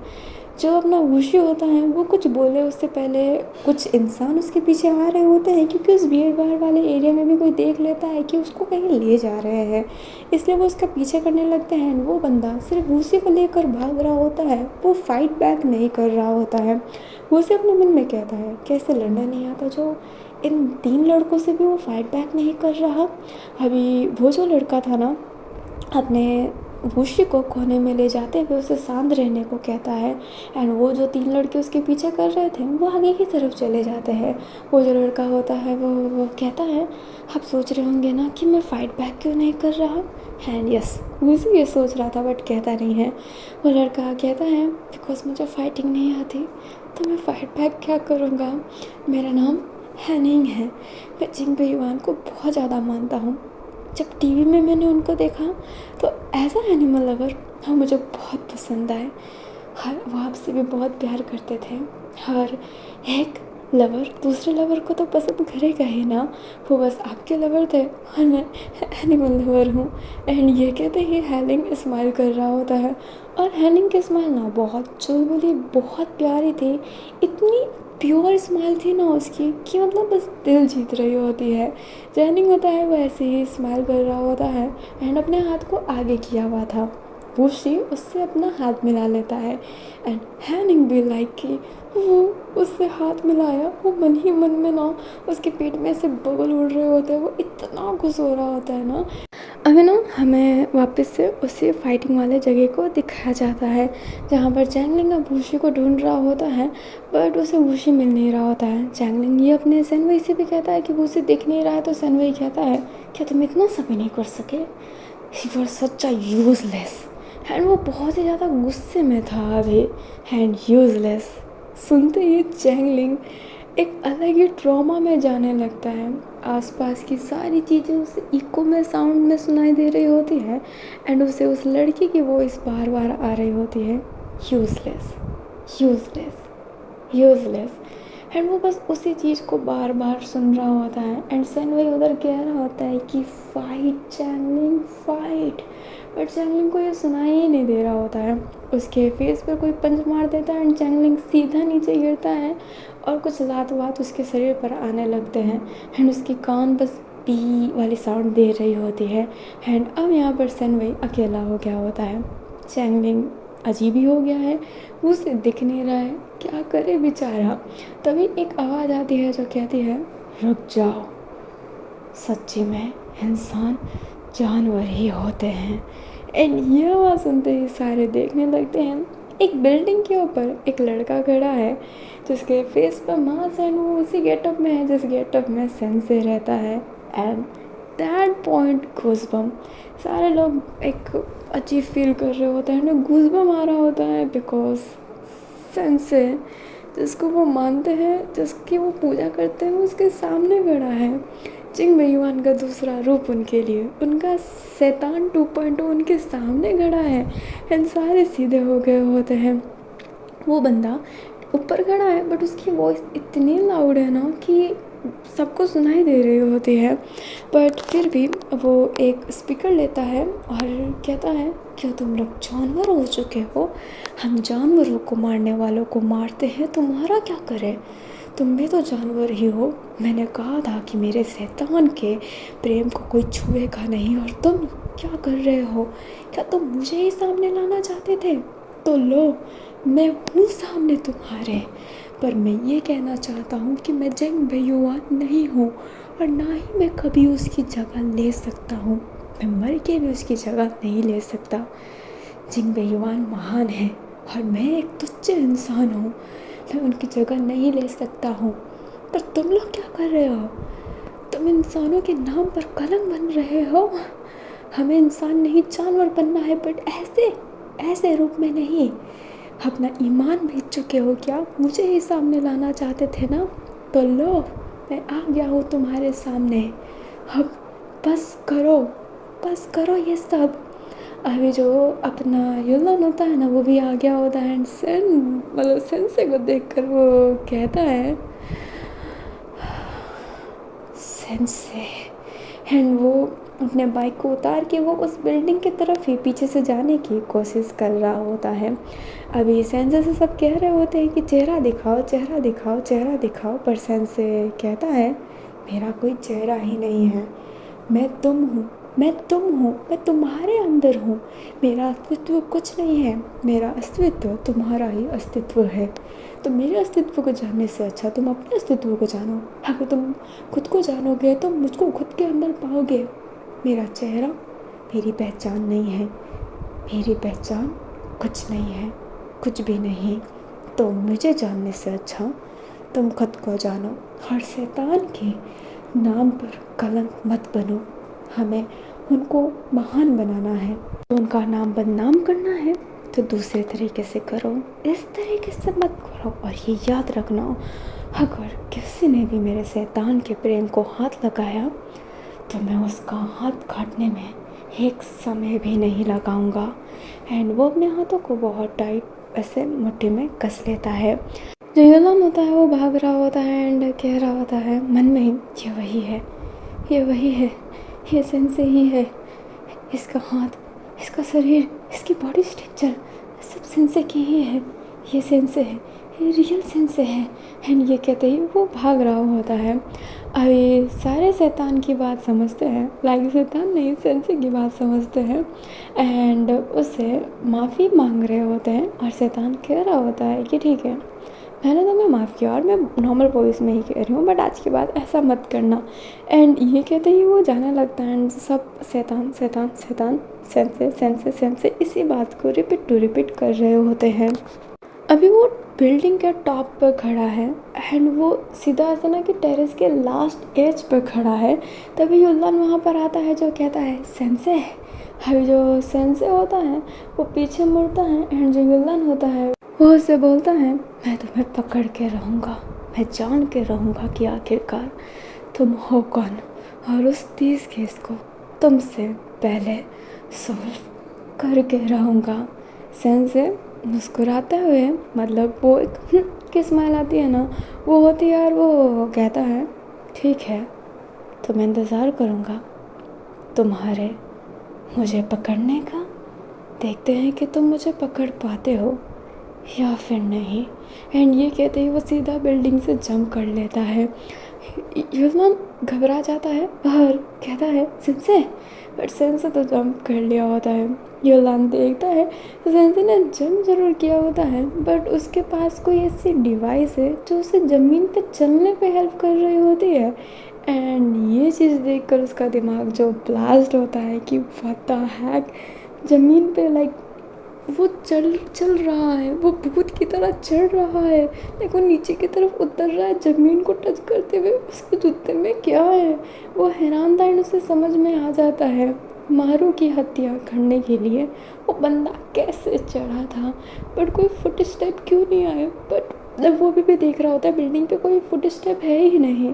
[SPEAKER 2] जो अपना वूशी होता है वो कुछ बोले उससे पहले कुछ इंसान उसके पीछे आ रहे होते हैं, क्योंकि उस भीड़ भाड़ वाले एरिया में भी कोई देख लेता है कि उसको कहीं ले जा रहे हैं, इसलिए वो उसका पीछे करने लगते हैं। वो बंदा सिर्फ वूशी को लेकर भाग रहा होता है, वो फाइट बैक नहीं कर रहा होता है। वूशी अपने मन में कहता है, कैसे लड़ना नहीं आता जो इन 3 लड़कों से भी वो फाइट बैक नहीं कर रहा। अभी वो जो लड़का था ना अपने वूशी को कोने में ले जाते हुए उसे शांत रहने को कहता है, एंड वो जो 3 लड़के उसके पीछे कर रहे थे वो आगे की तरफ चले जाते हैं। वो जो लड़का होता है वो कहता है, आप सोच रहे होंगे ना कि मैं फ़ाइट बैक क्यों नहीं कर रहा, एंड यस वूशी ये सोच रहा था बट कहता नहीं है। वो लड़का कहता है, बिकॉज मुझे फाइटिंग नहीं आती तो मैं फ़ाइट बैक क्या करूँगा, मेरा नाम हैनिंग है, मैं जिंगबे युआन को बहुत ज़्यादा मानता हूँ। जब टीवी में मैंने उनको देखा तो एज अ एनिमल लवर वो मुझे बहुत पसंद आए, वो आपसे भी बहुत प्यार करते थे, और एक लवर दूसरे लवर को तो पसंद करेगा ही ना, वो बस आपके लवर थे और मैं एनिमल लवर हूँ। एंड ये कहते ही हैनिंग स्माइल कर रहा होता है, और हैनिंग की स्माइल ना बहुत चुलबुली बहुत प्यारी थी, इतनी प्योर स्माइल थी ना उसकी कि मतलब बस दिल जीत रही होती है। हैनिंग होता है वो ऐसे ही स्माइल कर रहा होता है एंड अपने हाथ को आगे किया हुआ था। वूशी उससे अपना हाथ मिला लेता है एंड हैनिंग भी लाइक कि वो उससे हाथ मिलाया, वो मन ही मन में ना उसके पेट में ऐसे बबल उड़ रहे होते हैं, वो इतना खुश हो रहा होता है ना। अभी ना हमें वापस से उसी फाइटिंग वाले जगह को दिखाया जाता है जहाँ पर चैंगलिंग अब वूशी को ढूंढ रहा होता है, बट उसे वूशी मिल नहीं रहा होता है। चैंगलिंग ये अपने सैनवई से भी कहता है कि वूशी दिख नहीं रहा है, तो सैनवई कहता है क्या तुम इतना सा भी नहीं कर सके, you are such a useless. And वो बहुत ही ज़्यादा गुस्से में था अभी, एंड यूजलेस सुनते ही चैंगलिंग एक अलग ही ट्रॉमा में जाने लगता है। आसपास की सारी चीज़ें उसे इको में साउंड में सुनाई दे रही होती है एंड उसे उस लड़की की वॉइस बार बार आ रही होती है, यूजलेस यूजलेस यूजलेस। एंड वो बस उसी चीज़ को बार बार सुन रहा होता है। एंड सेनवे उधर कह रहा होता है कि फाइट चैंगलिंग फाइट, बट चैंगलिंग को ये सुनाई ही नहीं दे रहा होता है। उसके फेस पे कोई पंच मार देता है एंड चैंगलिंग सीधा नीचे गिरता है और कुछ लात वात उसके शरीर पर आने लगते हैं। एंड उसकी कान बस पी वाली साउंड दे रही होती है। एंड अब यहाँ पर सेनवे अकेला हो गया होता है। चैंगलिंग अजीब ही हो गया है, वो उसे दिख नहीं रहा है, क्या करे बेचारा। तभी एक आवाज़ आती है जो कहती है रुक जाओ, सच्ची में इंसान जानवर ही होते हैं। एंड ये आवाज़ सुनते ही सारे देखने लगते हैं। एक बिल्डिंग के ऊपर एक लड़का खड़ा है जिसके फेस पर मास्क एंड वो उसी गेटअप में है जिस गेटअप में सेंसे रहता है। एंड दैट पॉइंट गूज़बम, सारे लोग एक अजीब फील कर रहे होते हैं, उन्हें गूज़बम आ रहा होता है बिकॉज सेंसे जिसको वो मानते हैं, जिसकी वो पूजा करते हैं, वो उसके सामने खड़ा है। जिंग बेयुआन का दूसरा रूप उनके लिए, उनका शैतान 2.0 उनके सामने खड़ा है। एंड सारे सीधे हो गए होते हैं। वो बंदा ऊपर खड़ा है बट उसकी वॉइस इतनी लाउड है ना कि सबको सुनाई दे रही होती है। बट फिर भी वो एक स्पीकर लेता है और कहता है क्या तुम लोग जानवर हो चुके हो? हम जानवरों को मारने वालों को मारते हैं, तुम्हारा क्या करें? तुम भी तो जानवर ही हो। मैंने कहा था कि मेरे शैतान के प्रेम को कोई छुएगा नहीं, और तुम क्या कर रहे हो? क्या तुम मुझे ही सामने लाना चाहते थे? तो लो, मैं हूँ सामने तुम्हारे। पर मैं ये कहना चाहता हूँ कि मैं जिंग बेयुआन नहीं हूँ और ना ही मैं कभी उसकी जगह ले सकता हूँ। मैं मर के भी उसकी जगह नहीं ले सकता। जिंग बेयुआन महान है और मैं एक तुच्छ इंसान हूँ, मैं उनकी जगह नहीं ले सकता हूँ। पर तुम लोग क्या कर रहे हो? तुम इंसानों के नाम पर कलंक बन रहे हो। हमें इंसान नहीं जानवर बनना है, बट ऐसे रूप में नहीं। अपना ईमान बेच चुके हो क्या? मुझे ही सामने लाना चाहते थे ना? तो लो, मैं आ गया हूँ तुम्हारे सामने। अब बस करो ये सब। अभी जो अपना युलन होता है ना, वो भी आ गया होता है। एंड सेंसे को देखकर वो कहता है सेंसे। एंड वो अपने बाइक को उतार के वो उस बिल्डिंग की तरफ ही पीछे से जाने की कोशिश कर रहा होता है। अभी सेंसे से सब कह रहे होते हैं कि चेहरा दिखाओ, चेहरा दिखाओ, चेहरा दिखाओ। पर सेंसे कहता है मेरा कोई चेहरा ही नहीं है, मैं तुम हूँ, मैं तुम्हारे अंदर हूँ। मेरा अस्तित्व कुछ नहीं है, मेरा अस्तित्व तुम्हारा ही अस्तित्व है। तो मेरे अस्तित्व को जानने से अच्छा तुम अपने अस्तित्व को जानो। अगर तुम खुद को जानोगे तो मुझको खुद के अंदर पाओगे। मेरा चेहरा मेरी पहचान नहीं है, मेरी पहचान कुछ नहीं है, कुछ भी नहीं। तो मुझे जानने से अच्छा तुम खुद को जानो और शैतान के नाम पर कलंक मत बनो। हमें उनको महान बनाना है, तो उनका नाम बदनाम करना है तो दूसरे तरीके से करो, इस तरीके से मत करो। और ये याद रखना, अगर किसी ने भी मेरे शैतान के प्रेम को हाथ लगाया तो मैं उसका हाथ काटने में एक समय भी नहीं लगाऊंगा। एंड वो अपने हाथों को बहुत टाइट ऐसे मुट्ठी में कस लेता है। जो युलन होता है वो भाग रहा होता है एंड कह रहा होता है मन में ही, ये वही है, ये वही है, ये सेंसे ही है। इसका हाथ, इसका शरीर, इसकी बॉडी स्ट्रक्चर सब सेंसे की ही है। ये सेंसे है, ये रियल सेंसे है। एंड ये कहते ही वो भाग रहा होता है। अभी सारे शैतान की बात समझते हैं, लाइक शैतान नहीं, सेंसे की बात समझते हैं एंड उससे माफ़ी मांग रहे होते हैं। और शैतान कह रहा होता है कि ठीक है, मैंने तुम्हें माफ़ किया और मैं नॉर्मल वॉइस में ही कह रही हूँ, बट आज के बाद ऐसा मत करना। एंड ये कहते ही वो जाने लगता है एंड सब शैतान शैतान शैतान सेंसे सेंसे सेंसे इसी बात को रिपीट कर रहे होते हैं। अभी वो बिल्डिंग के टॉप पर खड़ा है एंड वो सीधा ऐसा ना कि टेरेस के लास्ट एज पर खड़ा है। तभी युलन वहाँ पर आता है जो कहता है सेंसे। अभी जो सेंसे होता है वो पीछे मुड़ता है एंड जो युलन होता है वो उससे बोलता है मैं तुम्हें पकड़ के रहूँगा, मैं जान के रहूँगा कि आखिरकार तुम हो कौन, और उस 30 केस को तुमसे पहले सॉल्व करके रहूँगा। सेंसे मुस्कुराते हुए, मतलब वो एक की स्माइल आती है ना, वो होती है और वो कहता है ठीक है, तो मैं इंतज़ार करूँगा तुम्हारे मुझे पकड़ने का। देखते हैं कि तुम मुझे पकड़ पाते हो या फिर नहीं। एंड ये कहते ही वो सीधा बिल्डिंग से जंप कर लेता है। युलमान घबरा जाता है और कहता है सेंसे, बट सेंसे तो जंप कर लिया होता है। युलान देखता है तो सेंसे ने जंप जरूर किया होता है, बट उसके पास कोई ऐसी डिवाइस है जो उसे ज़मीन पे चलने पे हेल्प कर रही होती है। एंड ये चीज़ देखकर उसका दिमाग जो ब्लास्ट होता है कि व्हाट द हैक, ज़मीन पे लाइक वो चल रहा है, वो भूत की तरह चढ़ रहा है, लाइक वो नीचे की तरफ उतर रहा है ज़मीन को टच करते हुए। उसके जूते में क्या है, वो हैरान था। एंड उसे समझ में आ जाता है मारू की हत्या करने के लिए वो बंदा कैसे चढ़ा था, बट कोई फुट स्टेप क्यों नहीं आए। बट जब वो अभी भी देख रहा होता है बिल्डिंग पे कोई फुट स्टेप है ही नहीं,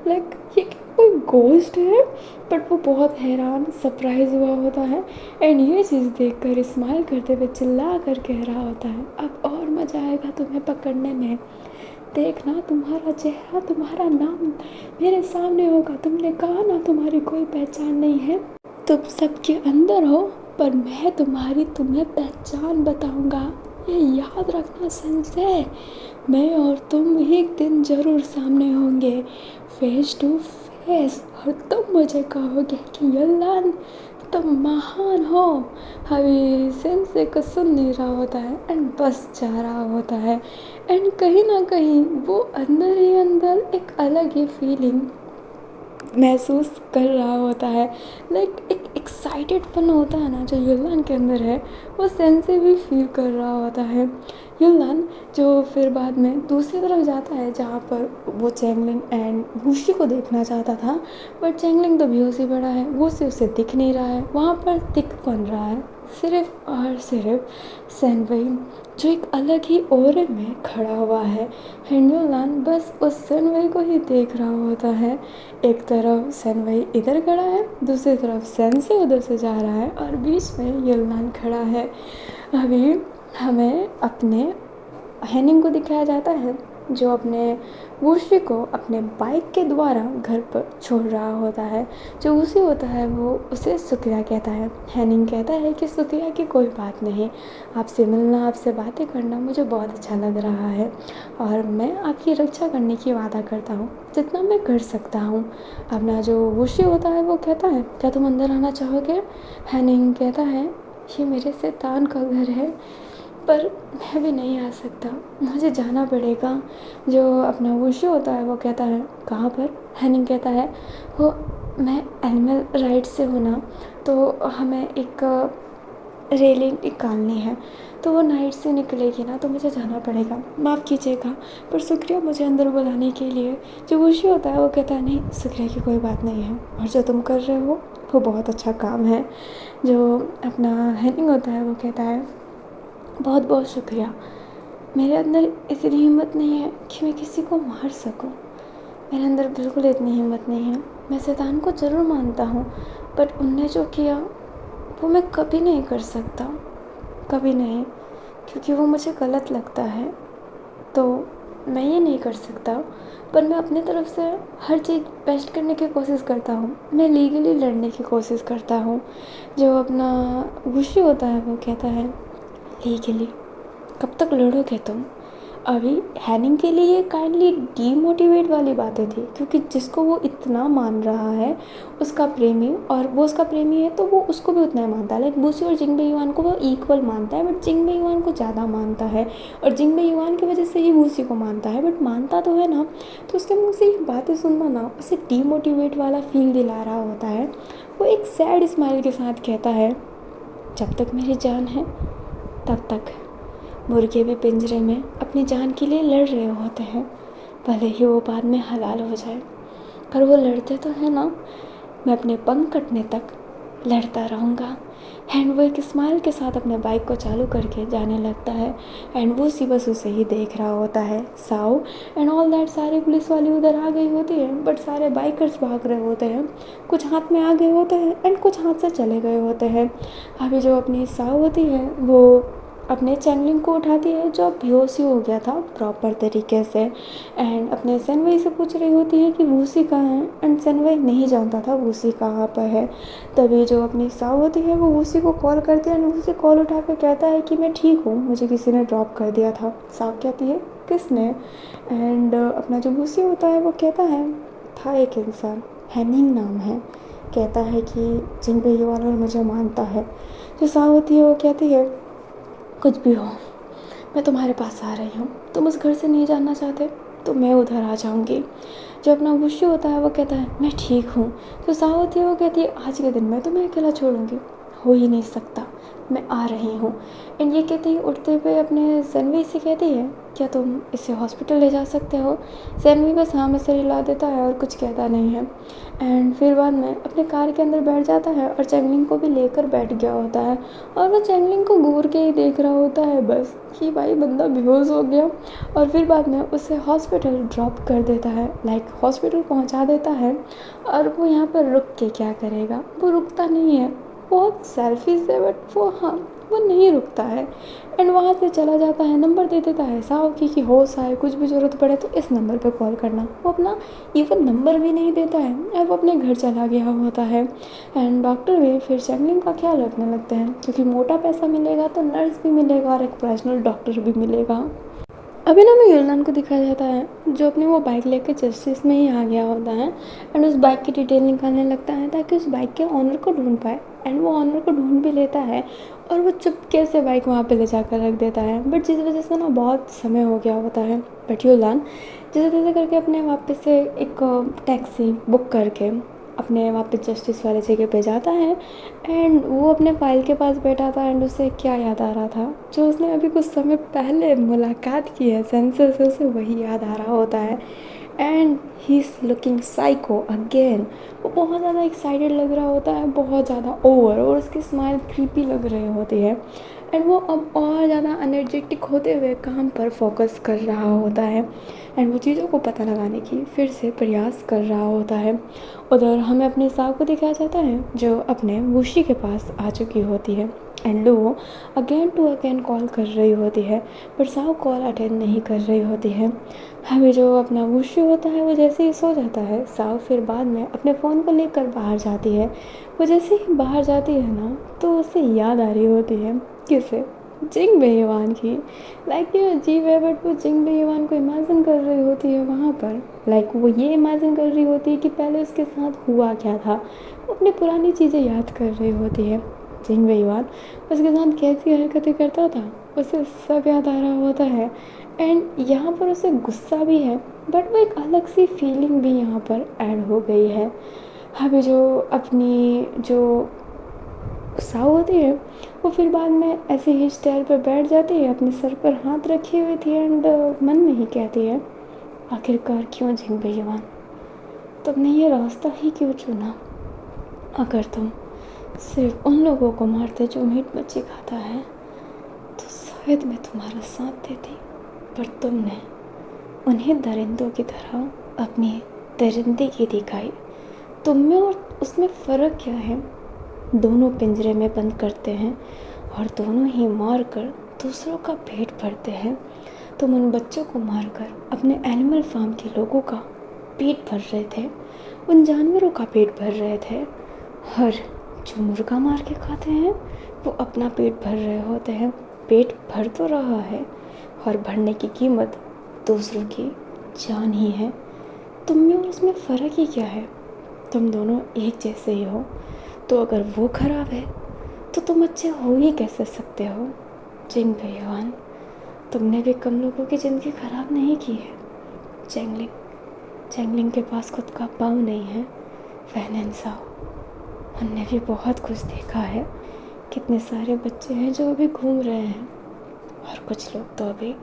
[SPEAKER 2] लाइक ये क्या कोई गोस्ट है। बट वो बहुत हैरान सरप्राइज हुआ होता है। एंड ये चीज़ देखकर स्माइल करते हुए चिल्ला कर कह रहा होता है अब और मज़ा आएगा तुम्हें पकड़ने में। देखना तुम्हारा चेहरा, तुम्हारा नाम मेरे सामने होगा। तुमने कहा ना तुम्हारी कोई पहचान नहीं है, तुम सबके अंदर हो, पर मैं तुम्हें पहचान बताऊंगा। ये याद रखना संजय, मैं और तुम एक दिन ज़रूर सामने होंगे फेस टू फेस, और तुम मुझे कहोगे कि युलान तुम महान हो। अभी सेंसे को सुन नहीं रहा होता है एंड बस जा रहा होता है। एंड कहीं ना कहीं वो अंदर ही अंदर एक अलग ही फीलिंग महसूस कर रहा होता है। लाइक एक एक्साइटेडपन होता है ना जो युलान के अंदर है, वो सेंसे भी फील कर रहा होता है। युलान जो फिर बाद में दूसरी तरफ जाता है जहाँ पर वो चैंगलिंग एंड वूशी को देखना चाहता था, बट चैंगलिंग तो बेहोश ही पड़ा है, वूशी उसे दिख नहीं रहा है। वहाँ पर दिख कौन रहा है, सिर्फ और सिर्फ सैनवई जो एक अलग ही ओरे में खड़ा हुआ है। युलान बस उस सैनवई को ही देख रहा होता है। एक तरफ सैनवई इधर खड़ा है, दूसरी तरफ सेंसे उधर से जा रहा है और बीच में युलान खड़ा है। अभी हमें अपने हैनिंग को दिखाया जाता है जो अपने वूशी को अपने बाइक के द्वारा घर पर छोड़ रहा होता है। जो वूशी होता है वो उसे शुक्रिया कहता है। हैनिंग कहता है कि शुक्रिया की कोई बात नहीं, आपसे मिलना, आपसे बातें करना मुझे बहुत अच्छा लग रहा है और मैं आपकी रक्षा करने की वादा करता हूँ जितना मैं कर सकता हूँ। अपना जो वूशी होता है वो कहता है क्या तुम अंदर आना चाहोगे। हैनिंग कहता है ये मेरे शैतान का घर है, पर मैं भी नहीं आ सकता, मुझे जाना पड़ेगा। जो अपना वूशी होता है वो कहता है कहाँ पर। हैनिंग कहता है वो मैं एनिमल राइट्स से हूँ ना, तो हमें एक रेलिंग निकालनी है, तो वो नाइट से निकलेगी ना, तो मुझे जाना पड़ेगा, माफ़ कीजिएगा, पर शुक्रिया मुझे अंदर बुलाने के लिए। जो वूशी होता है वो कहता है नहीं शुक्रिया की कोई बात नहीं है, और जो तुम कर रहे हो वो बहुत अच्छा काम है। जो अपना हैनिंग होता है वो कहता है बहुत बहुत शुक्रिया, मेरे अंदर इतनी हिम्मत नहीं है कि मैं किसी को मार सकूं, मेरे अंदर बिल्कुल इतनी हिम्मत नहीं है। मैं शैतान को ज़रूर मानता हूँ, बट उनने जो किया वो मैं कभी नहीं कर सकता, कभी नहीं, क्योंकि वो मुझे गलत लगता है। तो मैं ये नहीं कर सकता, पर मैं अपनी तरफ से हर चीज़ बेस्ट करने की कोशिश करता हूँ, मैं लीगली लड़ने की कोशिश करता हूँ। जो अपना वूशी होता है वो कहता है लीगली कब तक लड़ोगे तुम। अभी हैनिंग के लिए ये काइंडली डीमोटिवेट वाली बातें थी, क्योंकि जिसको वो इतना मान रहा है उसका प्रेमी, और वो उसका प्रेमी है तो वो उसको भी उतना ही मानता है। लाइक वूशी और जिंगबे युआन को वो इक्वल मानता है, बट जिंगबे युआन को ज़्यादा मानता है, और जिंगबे युआन की वजह से ही वूशी को मानता है, बट मानता तो है ना। तो उसके मुँह से ये बातें सुनना ना उसे डीमोटिवेट वाला फील दिला रहा होता है। वो एक सैड स्माइल के साथ कहता है जब तक मेरी जान है तब तक। मुर्गे भी पिंजरे में अपनी जान के लिए लड़ रहे होते हैं, भले ही वो बाद में हलाल हो जाए, पर वो लड़ते तो है ना। मैं अपने पंख कटने तक लड़ता रहूँगा। एंड वो एक स्माइल के साथ अपने बाइक को चालू करके जाने लगता है। एंड वो सी बस उसे ही देख रहा होता है। साओ एंड ऑल दैट सारे पुलिस वाले उधर आ गई होती है, बट सारे बाइकर्स भाग रहे होते हैं, कुछ हाथ में आ गए होते हैं एंड कुछ हाथ से चले गए होते हैं। अभी जो अपनी साओ होती है वो अपने चैंगलिंग को उठाती है जो अब बेहोश ही हो गया था प्रॉपर तरीके से, एंड अपने सनवई से पूछ रही होती है कि वूसी कहाँ है, एंड सनवई नहीं जानता था वूसी कहाँ पर है। तभी जो अपनी साव होती है वो वूसी को कॉल करती है, एंड वूसी कॉल उठा कर कहता है कि मैं ठीक हूँ, मुझे किसी ने ड्रॉप कर दिया था। साव कहती है किसने, एंड अपना जो वूसी होता है वो कहता है था एक इंसान, हैनिंग नाम है, कहता है कि जिन पे ये वाला मुझे मानता है। जो साव होती है वो कहती है कुछ भी हो, मैं तुम्हारे पास आ रही हूँ, तुम उस घर से नहीं जाना चाहते तो मैं उधर आ जाऊँगी। जो अपना गुस्से होता है वो कहता है मैं ठीक हूँ। जो साव होती है वो कहती है आज के दिन मैं तुम्हें अकेला छोड़ूंगी, हो ही नहीं सकता, मैं आ रही हूँ। एंड ये कहते ही उठते हुए अपने सनवी से कहती है क्या तुम इसे हॉस्पिटल ले जा सकते हो। सनवी बस हाँ में सर हिला देता है और कुछ कहता नहीं है। एंड फिर बाद में अपने कार के अंदर बैठ जाता है और चैंगलिंग को भी लेकर बैठ गया होता है, और वो चैंगलिंग को घूर के ही देख रहा होता है बस कि भाई बंदा बेहोश हो गया। और फिर बाद में उसे हॉस्पिटल ड्रॉप कर देता है, लाइक हॉस्पिटल पहुंचा देता है। और वो यहाँ पर रुक के क्या करेगा, वो रुकता नहीं है, बहुत सेल्फिश है बट वो नहीं रुकता है। एंड वहाँ से चला जाता है, नंबर दे देता है साव की कि होश आए कुछ भी ज़रूरत पड़े तो इस नंबर पे कॉल करना। वो अपना इवन नंबर भी नहीं देता है और वो अपने घर चला गया होता है। एंड डॉक्टर भी फिर चैंगलिंग का ख्याल रखने लगते हैं क्योंकि मोटा पैसा मिलेगा तो नर्स भी मिलेगा और एक पर्सनल डॉक्टर भी मिलेगा। अभी ना में युलनान को दिखाया जाता है जो अपनी वो बाइक लेकर जस्टिस में ही आ गया होता है, एंड उस बाइक की डिटेल निकालने लगता है ताकि उस बाइक के ऑनर को ढूंढ पाए। एंड वो ऑनर को ढूंढ भी लेता है और वो चुपके से बाइक वहाँ पे ले जाकर रख देता है, बट जिस वजह से ना बहुत समय हो गया होता है। बट युलनान जैसे तैसे करके अपने वापस से एक टैक्सी बुक करके अपने वापस जस्टिस वाले जगह पे जाता है। एंड वो अपने फाइल के पास बैठा था एंड उसे क्या याद आ रहा था, जो उसने अभी कुछ समय पहले मुलाकात की है सेंसर से, उसे वही याद आ रहा होता है। And he is looking psycho again. वो बहुत ज़्यादा एक्साइटेड लग रहा होता है, बहुत ज़्यादा ओवर, और उसकी स्माइल क्रीपी लग रही होती है। एंड वो अब और ज़्यादा एनर्जेटिक होते हुए काम पर फोकस कर रहा होता है एंड वो चीज़ों को पता लगाने की फिर से प्रयास कर रहा होता है। उधर हमें अपने साव को दिखाया जाता है जो अपने वुशी के पास आ चुकी होती है एंड लो अगेन टू अगेन कॉल कर रही होती है, पर साव कॉल अटेंड नहीं कर रही होती है। हमें जो अपना वुशी होता है वो जैसे ही सो जाता है, साव फिर बाद में अपने फ़ोन को लेकर बाहर जाती है। वो जैसे ही बाहर जाती है ना तो उसे याद आ रही होती है किसे, जिंग बेईवान की। लाइक ये अजीब है बट वो जिंग बेईवान को इमेजिन कर रही होती है वहाँ पर। लाइक वो ये इमेजिन कर रही होती है कि पहले उसके साथ हुआ क्या था, वो अपनी पुरानी चीज़ें याद कर रही होती है। जिंग बेईवान उसके साथ कैसी हरकतें करता था उसे सब याद आ रहा होता है। एंड यहाँ पर उसे गुस्सा भी है बट वो एक अलग सी फीलिंग भी यहाँ पर ऐड हो गई है। अभी जो अपनी जो साव होती है वो फिर बाद में ऐसे ही स्टेयर पर बैठ जाती है, अपने सर पर हाथ रखी हुई थी एंड मन में ही कहती है आखिरकार क्यों जिंग बेईमान, तुमने ये रास्ता ही क्यों चुना। अगर तुम सिर्फ उन लोगों को मारते जो मीट मच्छी खाता है तो शायद मैं तुम्हारा साथ देती, पर तुमने उन्हें दरिंदों की तरह अपनी दरिंदगी दिखाई। तुम में और उसमें फ़र्क क्या है, दोनों पिंजरे में बंद करते हैं और दोनों ही मार कर दूसरों का पेट भरते हैं। तुम उन बच्चों को मारकर अपने एनिमल फार्म के लोगों का पेट भर रहे थे, उन जानवरों का पेट भर रहे थे, और जो मुर्गा मार के खाते हैं वो अपना पेट भर रहे होते हैं। पेट भर तो रहा है और भरने की कीमत दूसरों की जान ही है। तुम में और उसमें फ़र्क ही क्या है, तुम दोनों एक जैसे ही हो। तो अगर वो ख़राब है तो तुम अच्छे हो ही कैसे सकते हो। जिंग बेईमान, तुमने भी कम लोगों की ज़िंदगी ख़राब नहीं की है। चैंगलिंग के पास खुद का पाँव नहीं है, फैनन साओ उनने भी बहुत कुछ देखा है। कितने सारे बच्चे हैं जो अभी घूम रहे हैं और कुछ लोग तो अभी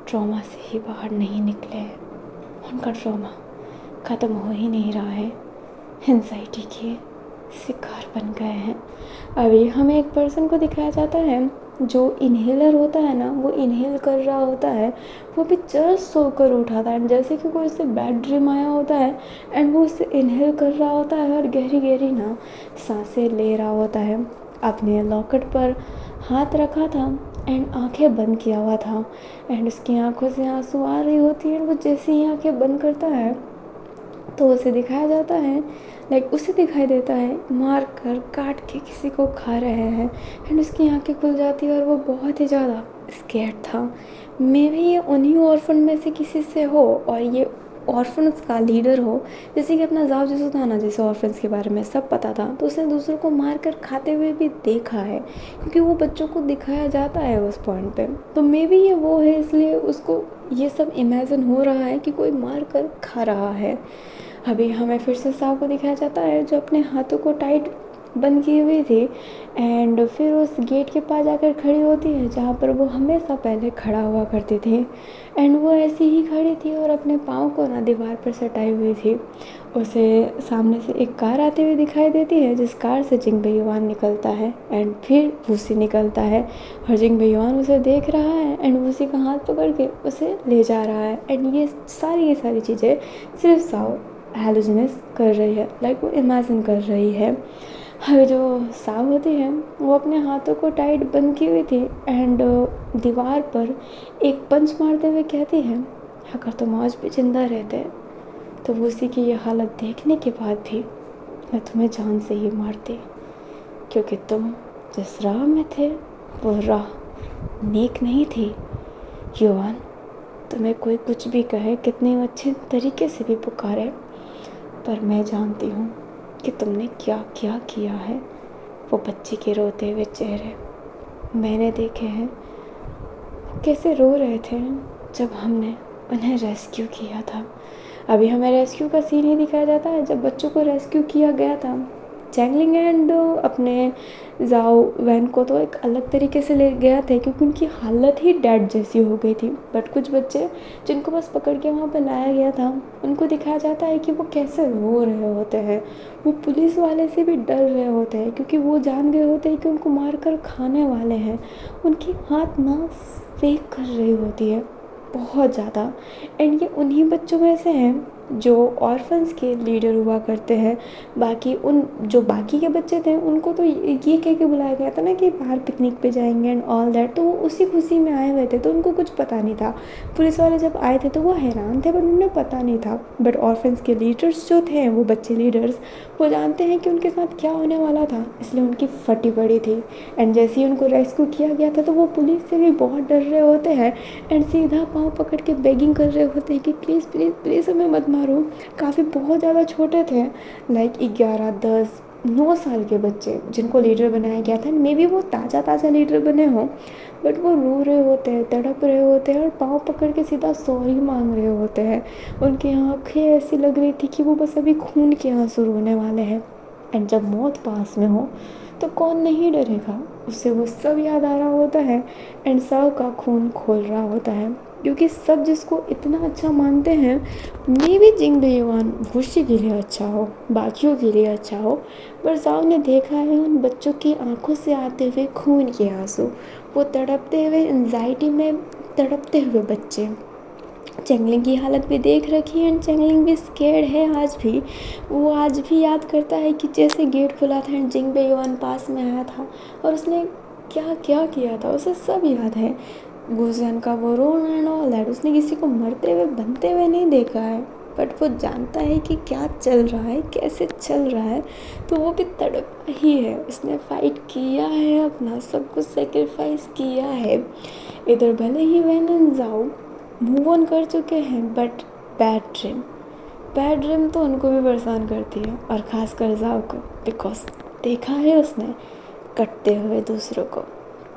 [SPEAKER 2] ट्रॉमा से ही बाहर नहीं निकले हैं, उनका ट्रॉमा ख़त्म हो ही नहीं रहा है, एंजाइटी के शिकार बन गए हैं। अभी हमें एक पर्सन को दिखाया जाता है जो इन्हेलर होता है ना, वो इन्हेल कर रहा होता है, वो भी जस्ट सोकर उठा था एंड जैसे कि कोई उससे बैड ड्रीम आया होता है एंड वो उससे इन्हेल कर रहा होता है और गहरी गहरी ना सांसें ले रहा होता है। अपने लॉकेट पर हाथ रखा था एंड आंखें बंद किया हुआ था एंड उसकी आंखों से आंसू आ रही होती है। वो जैसे ही आंखें बंद करता है तो उसे दिखाया जाता है, उसे दिखाई देता है मार कर काट के किसी को खा रहे हैं एंड उसकी आंखें खुल जाती है और वो बहुत ही ज़्यादा स्कैर्ड था। मे भी ये उन्हीं ऑर्फन में से किसी से हो और ये ऑर्फन्स का लीडर हो। जैसे कि अपना जाओ जैसो था ना, जैसे ऑर्फन्स के बारे में सब पता था तो उसने दूसरों को मार कर खाते हुए भी देखा है, क्योंकि वो बच्चों को दिखाया जाता है उस पॉइंट पे। तो मे बी ये वो है, इसलिए उसको ये सब इमेजिन हो रहा है कि कोई मार कर खा रहा है। अभी हमें फिर से साव को दिखाया जाता है जो अपने हाथों को टाइट बंद किए हुए थी एंड फिर उस गेट के पास जाकर खड़ी होती है जहाँ पर वो हमेशा पहले खड़ा हुआ करती थी एंड वो ऐसी ही खड़ी थी और अपने पाँव को ना दीवार पर सटाई हुई थी। उसे सामने से एक कार आती हुई दिखाई देती है जिस कार से जिंग बेयुआन निकलता है एंड फिर वूसी निकलता है और जिंग बेयुआन उसे देख रहा है एंड वूसी का हाथ पकड़ के उसे ले जा रहा है एंड ये सारी चीज़ें सिर्फ साव हेलोजिनस कर रही है, वो इमेजिन कर रही है। अभी जो साव होती है वो अपने हाथों को टाइट बंद की हुई थी एंड दीवार पर एक पंच मारते हुए कहती है, अगर तुम आज भी जिंदा रहते तो उसी की ये हालत देखने के बाद भी मैं तुम्हें जान से ही मारती, क्योंकि तुम जिस राह में थे वो राह नेक नहीं थी। युवान, तुम्हें कोई कुछ भी कहे, कितने अच्छे तरीके से भी पुकारे, पर मैं जानती हूँ कि तुमने क्या क्या किया है। वो बच्चे के रोते हुए चेहरे मैंने देखे हैं, वो कैसे रो रहे थे जब हमने उन्हें रेस्क्यू किया था। अभी हमें रेस्क्यू का सीन ही दिखाया जाता है जब बच्चों को रेस्क्यू किया गया था। चैंगलिंग एंड अपने जाओ वैन को तो एक अलग तरीके से ले गया था क्योंकि उनकी हालत ही डेड जैसी हो गई थी, बट कुछ बच्चे जिनको बस पकड़ के वहाँ पर लाया गया था उनको दिखाया जाता है कि वो कैसे रो रहे होते हैं। वो पुलिस वाले से भी डर रहे होते हैं क्योंकि वो जान गए होते हैं कि उनको मार कर खाने वाले हैं। उनकी हाथ ना सेक कर रही होती है बहुत ज़्यादा एंड ये उन्हीं बच्चों में से हैं जो ऑर्फन्स के लीडर हुआ करते हैं। बाकी के बच्चे थे उनको तो ये कह के बुलाया गया था ना कि बाहर पिकनिक पे जाएंगे एंड ऑल दैट, तो वो उसी खुशी में आए हुए थे तो उनको कुछ पता नहीं था। पुलिस वाले जब आए थे तो वो हैरान थे बट उन्हें पता नहीं था। बट ऑर्फन्स के लीडर्स जो थे, वो बच्चे लीडर्स, वो जानते हैं कि उनके साथ क्या होने वाला था, इसलिए उनकी फटी पड़ी थी एंड जैसे ही उनको रेस्क्यू किया गया था तो वो पुलिस से भी बहुत डर रहे होते हैं एंड सीधा पाँव पकड़ के बेगिंग कर रहे होते हैं कि प्लीज़ प्लीज़ प्लीज़ हमें मत मारो। काफ़ी बहुत ज़्यादा छोटे थे, 11, 10, 9 साल के बच्चे जिनको लीडर बनाया गया था। मे बी वो ताज़ा लीडर बने हों बट वो रो रहे होते हैं, तड़प रहे होते हैं और पाँव पकड़ के सीधा सॉरी मांग रहे होते हैं। उनकी आँखें ऐसी लग रही थी कि वो बस अभी खून के आंसू रोने वाले हैं। एंड जब मौत पास में हो तो कौन नहीं डरेगा, उससे वो सब याद आ रहा होता है एंड सब का खून खोल रहा होता है क्योंकि सब जिसको इतना अच्छा मानते हैं। मे भी जिंग बेयुआन वुशी के लिए अच्छा हो, बाकियों के लिए अच्छा हो, पर साव ने देखा है उन बच्चों की आंखों से आते हुए खून के आंसू, वो तड़पते हुए एंजाइटी में तड़पते हुए बच्चे। चैंगलिंग की हालत भी देख रखी है एंड चैंगलिंग भी स्केर्ड है आज भी। वो आज भी याद करता है कि जैसे गेट खुला था एंड जिंग बेयुआन पास में आया था और उसने क्या क्या किया था, उसे सब याद है। गुजन का वो रोना एंड ऑल दैट, उसने किसी को मरते हुए बनते हुए नहीं देखा है बट वो जानता है कि क्या चल रहा है, कैसे चल रहा है, तो वो भी तड़प ही है। उसने फाइट किया है, अपना सब कुछ सेक्रीफाइस किया है। इधर भले ही वैन एंड जाओ मूव ऑन कर चुके हैं बट बैड ड्रीम तो उनको भी परेशान करती है और ख़ासकर जाओ को, बिकॉज देखा है उसने कटते हुए दूसरों को।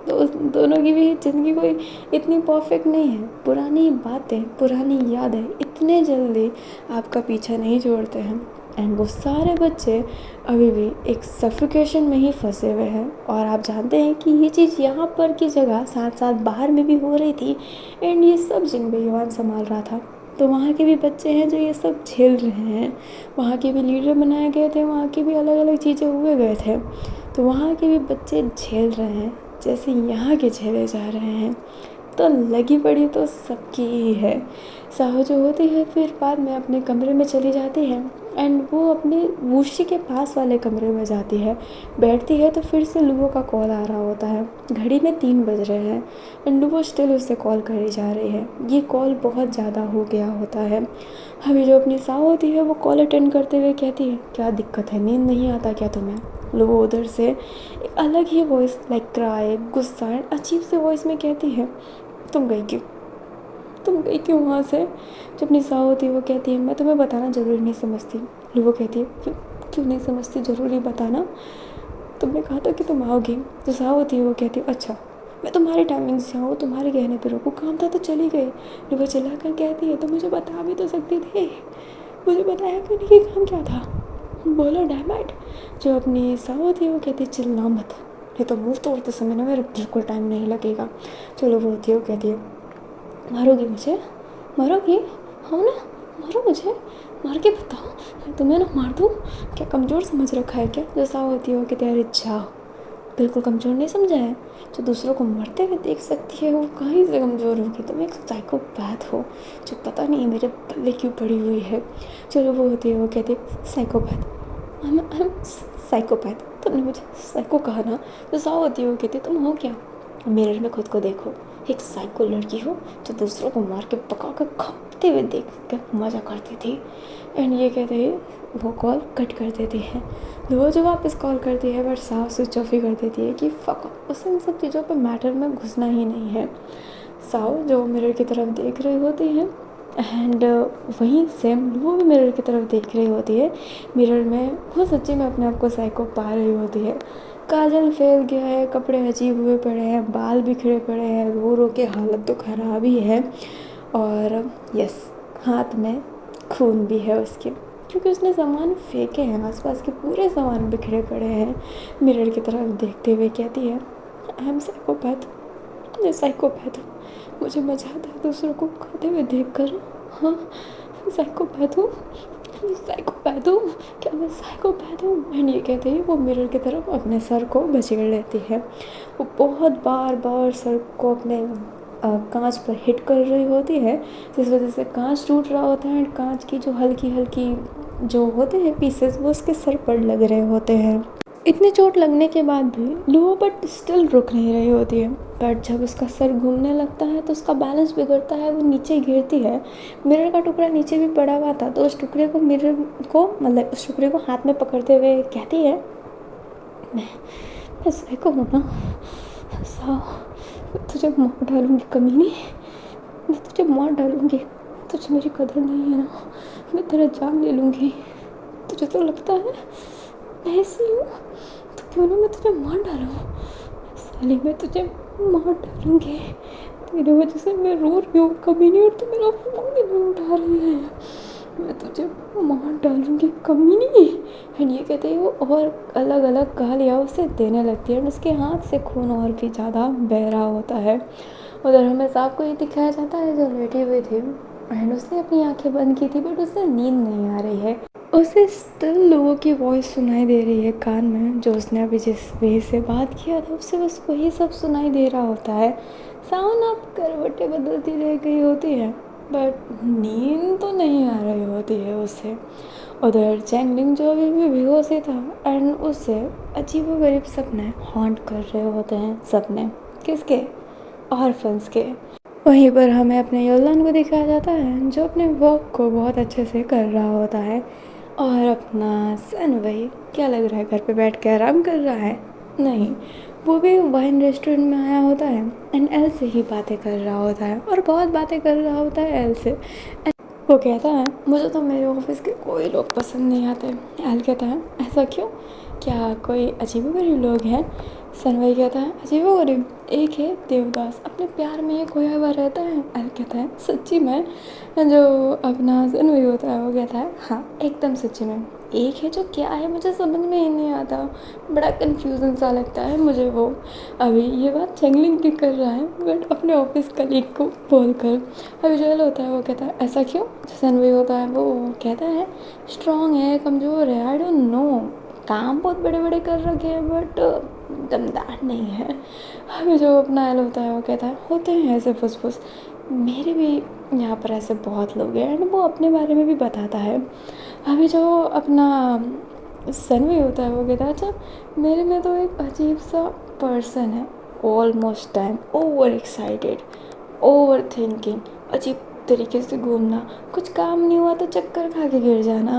[SPEAKER 2] तो उस दोनों की भी ज़िंदगी कोई इतनी परफेक्ट नहीं है। पुरानी बातें, पुरानी यादें इतने जल्दी आपका पीछा नहीं छोड़ते हैं एंड वो सारे बच्चे अभी भी एक सफोकेशन में ही फंसे हुए हैं। और आप जानते हैं कि ये चीज़ यहाँ पर की जगह साथ साथ बाहर में भी हो रही थी एंड ये सब जिंग बेयुआन संभाल रहा था। तो वहाँ के भी बच्चे हैं जो ये सब झेल रहे हैं, वहाँ के भी लीडर बनाए गए थे, वहाँ की भी अलग अलग चीज़ें हुए गए थे, तो वहाँ के भी बच्चे झेल रहे हैं जैसे यहाँ के झेले जा रहे हैं। तो लगी पड़ी तो सबकी ही है। साहू जो होती है फिर बाद में अपने कमरे में चली जाती है एंड वो अपने वूशी के पास वाले कमरे में जाती है, बैठती है तो फिर से लुओ का कॉल आ रहा होता है। घड़ी में 3 बज रहे हैं एंड लुओ स्टिल उससे कॉल करी जा रही है। ये कॉल बहुत ज़्यादा हो गया होता है। अभी जो अपनी साहू होती है वो कॉल अटेंड करते हुए कहती है, क्या दिक्कत है, नींद नहीं आता क्या तुम्हें? लुओ उधर से एक अलग ही वॉइस लाइक क्राई, गुस्सा एंड अजीब से वॉइस में कहती है, तुम गई क्यों? तुम गई क्यों वहाँ से? जब अपनी साहू होती है वो कहती है, मैं तुम्हें बताना ज़रूरी नहीं समझती। लुओ कहती है, क्यों क्यों नहीं समझती, ज़रूरी बताना, तुमने कहा था कि तुम आओगी। जो साहू होती है वो कहती है, अच्छा मैं तुम्हारी टाइमिंग से आऊँ, तुम्हारे कहने पर रोकूँ, काम था तो चली गई। लुओ चिल्ला कर कहती है, तो मुझे बता भी तो सकती थी, मुझे बताया क्यों नहीं कि काम क्या था? बोलो डैमेट। जो अपनी साहू होती है वो कहती है, चिल्ला मत, ये तो मुँह तोड़ते समय ना मेरा बिल्कुल टाइम नहीं लगेगा। चलो वो होती है वो कहती है, मारोगी मुझे? मारोगी? हाँ ना, मारो मुझे, मार के बताओ, मैं तुम्हें ना मार दूँ? क्या कमज़ोर समझ रखा है क्या? जैसा होती हो कि तेरे जाओ, बिल्कुल कमज़ोर नहीं समझा है। जो दूसरों को मरते हुए देख सकती है वो कहीं से कमज़ोर होगी? तुम एक साइकोपैथ हो जो पता नहीं मेरे पल्ले क्यों पड़ी हुई है। चलो वो होती है वो कहती है, साइकोपैथ, आई एम साइकोपैथ, तुमने मुझे साइको कहा ना। जो साहू होती है वो कहती है, तुम हो क्या? मिरर में खुद को देखो, एक साइको लड़की हो जो दूसरों को मार के पका कर खाते हुए देख कर मज़ा करती थी। एंड ये कहते हैं वो कॉल कट कर देती है। वो जो वापस कॉल करती है बट साफ स्विच ऑफ ही कर देती है कि फक, उसे इन सब चीज़ों पर मैटर में घुसना ही नहीं है। साओ जो मिरर की तरफ देख रही होती है एंड वहीं सेम वो भी मिरर की तरफ देख रही होती है। मिरर में वो सच्ची में अपने आप को साइको पा रही होती है। काजल फैल गया है, कपड़े अजीब हुए पड़े हैं, बाल बिखरे पड़े हैं, रो रो के हालत तो ख़राब ही है और यस, हाथ में खून भी है उसके, क्योंकि उसने सामान फेंके हैं, आसपास के पूरे सामान बिखरे पड़े हैं। मिरर की तरफ देखते हुए कहती है, आई एम साइकोपैथ, मैं साइकोपैथ हूँ, मुझे मजा आता है दूसरों को खाते हुए देख कर। हाँ, साइकोपैथ हूँ, साइकोपैथ हूँ, क्या मैं साइकोपैथ हूँ? एंड ये कहते ही वो मिरर की तरफ अपने सर को बचेड़ लेती है। वो बहुत बार बार सर को अपने कांच पर हिट कर रही होती है, जिस वजह से कांच टूट रहा होता है एंड कांच की जो हल्की हल्की जो होते हैं पीसेस वो उसके सर पर लग रहे होते हैं। इतनी चोट लगने के बाद भी लुओ बट स्टिल रुक नहीं रही होती है। बट जब उसका सर घूमने लगता है तो उसका बैलेंस बिगड़ता है, वो नीचे गिरती है। मिरर का टुकड़ा नीचे भी पड़ा हुआ था तो उस टुकड़े को मिरर को मतलब उस टुकड़े को हाथ में पकड़ते हुए कहती है, मैं साइको हूँ ना साओ, तुझे मार डालूंगी कमीनी, मैं तुझे मार डालूंगी, तुझे मेरी कदर नहीं है ना, मैं तेरा जान ले लूँगी। तुझे तो लगता है मैं ऐसी हूँ तो क्यों ना मैं तुझे मार डालूँ, साली मैं तुझे मार डालूँगी, तेरी वजह से मैं रो रही हूँ कमीनी और तू मेरा फ़ोन भी नहीं उठा रही है, मैं तुझे मार डालूँगी कमीनी। एंड ये कहते हैं वो और अलग अलग गालियाँ उसे देने लगती है और उसके हाथ से खून और भी ज़्यादा बह रहा होता है। उधर हमें साहब को ये दिखाया जाता है जो लेटी हुई थी एंड उसने अपनी आंखें बंद की थी बट उसे नींद नहीं आ रही है। उसे स्टिल लोगों की वॉइस सुनाई दे रही है कान में, जो उसने अभी जिस वे से बात किया था उससे बस वही सब सुनाई दे रहा होता है। साउंड अब करवटें बदलती रह गई होती है बट नींद तो नहीं आ रही होती है उसे। उधर चैंगलिंग जो अभी भी बेहोश ही था एंड उसे अजीबोगरीब सपने हॉन्ट कर रहे होते हैं। सपने किसके? ऑर्फन्स के। वहीं पर हमें अपने योलन को दिखाया जाता है जो अपने वर्क को बहुत अच्छे से कर रहा होता है और अपना सन वही क्या लग रहा है घर पे बैठ के आराम कर रहा है? नहीं, वो भी वाइन रेस्टोरेंट में आया होता है एंड एल से ही बातें कर रहा होता है और बहुत बातें कर रहा होता है एल से। वो कहता है, मुझे तो मेरे ऑफिस के कोई लोग पसंद नहीं आते। एल कहता है, ऐसा क्यों, क्या कोई अजीबोगरीब लोग हैं? सनवई कहता है, अजीबोगरीब एक है देवदास, अपने प्यार में ये खोया हुआ रहता है। एल कहता है, सच्ची में? जो अपना सनवई होता है वो कहता है, हाँ एकदम सच्ची में। एक है जो क्या है मुझे समझ में ही नहीं आता, बड़ा कन्फ्यूज़न सा लगता है मुझे वो। अभी ये बात चैंगलिंग भी कर रहा है बट अपने ऑफिस कलीग को बोल कर। अभी जो होता है वो कहता है, ऐसा क्यों? जो सनवई होता है वो कहता है, स्ट्रॉन्ग है कमज़ोर है, आई डोंट नो, काम बहुत बड़े बड़े कर रखे हैं बट दमदार नहीं है। अभी जो अपना एल होता है वो कहता है होते हैं ऐसे फुसफुस, मेरे भी यहाँ पर ऐसे बहुत लोग हैं, एंड वो अपने बारे में भी बताता है। अभी जो अपना सनवी होता है वो कहता है अच्छा मेरे में तो एक अजीब सा पर्सन है, almost time over excited, over thinking, अजीब तरीके से घूमना, कुछ काम नहीं हुआ तो चक्कर खा के गिर जाना।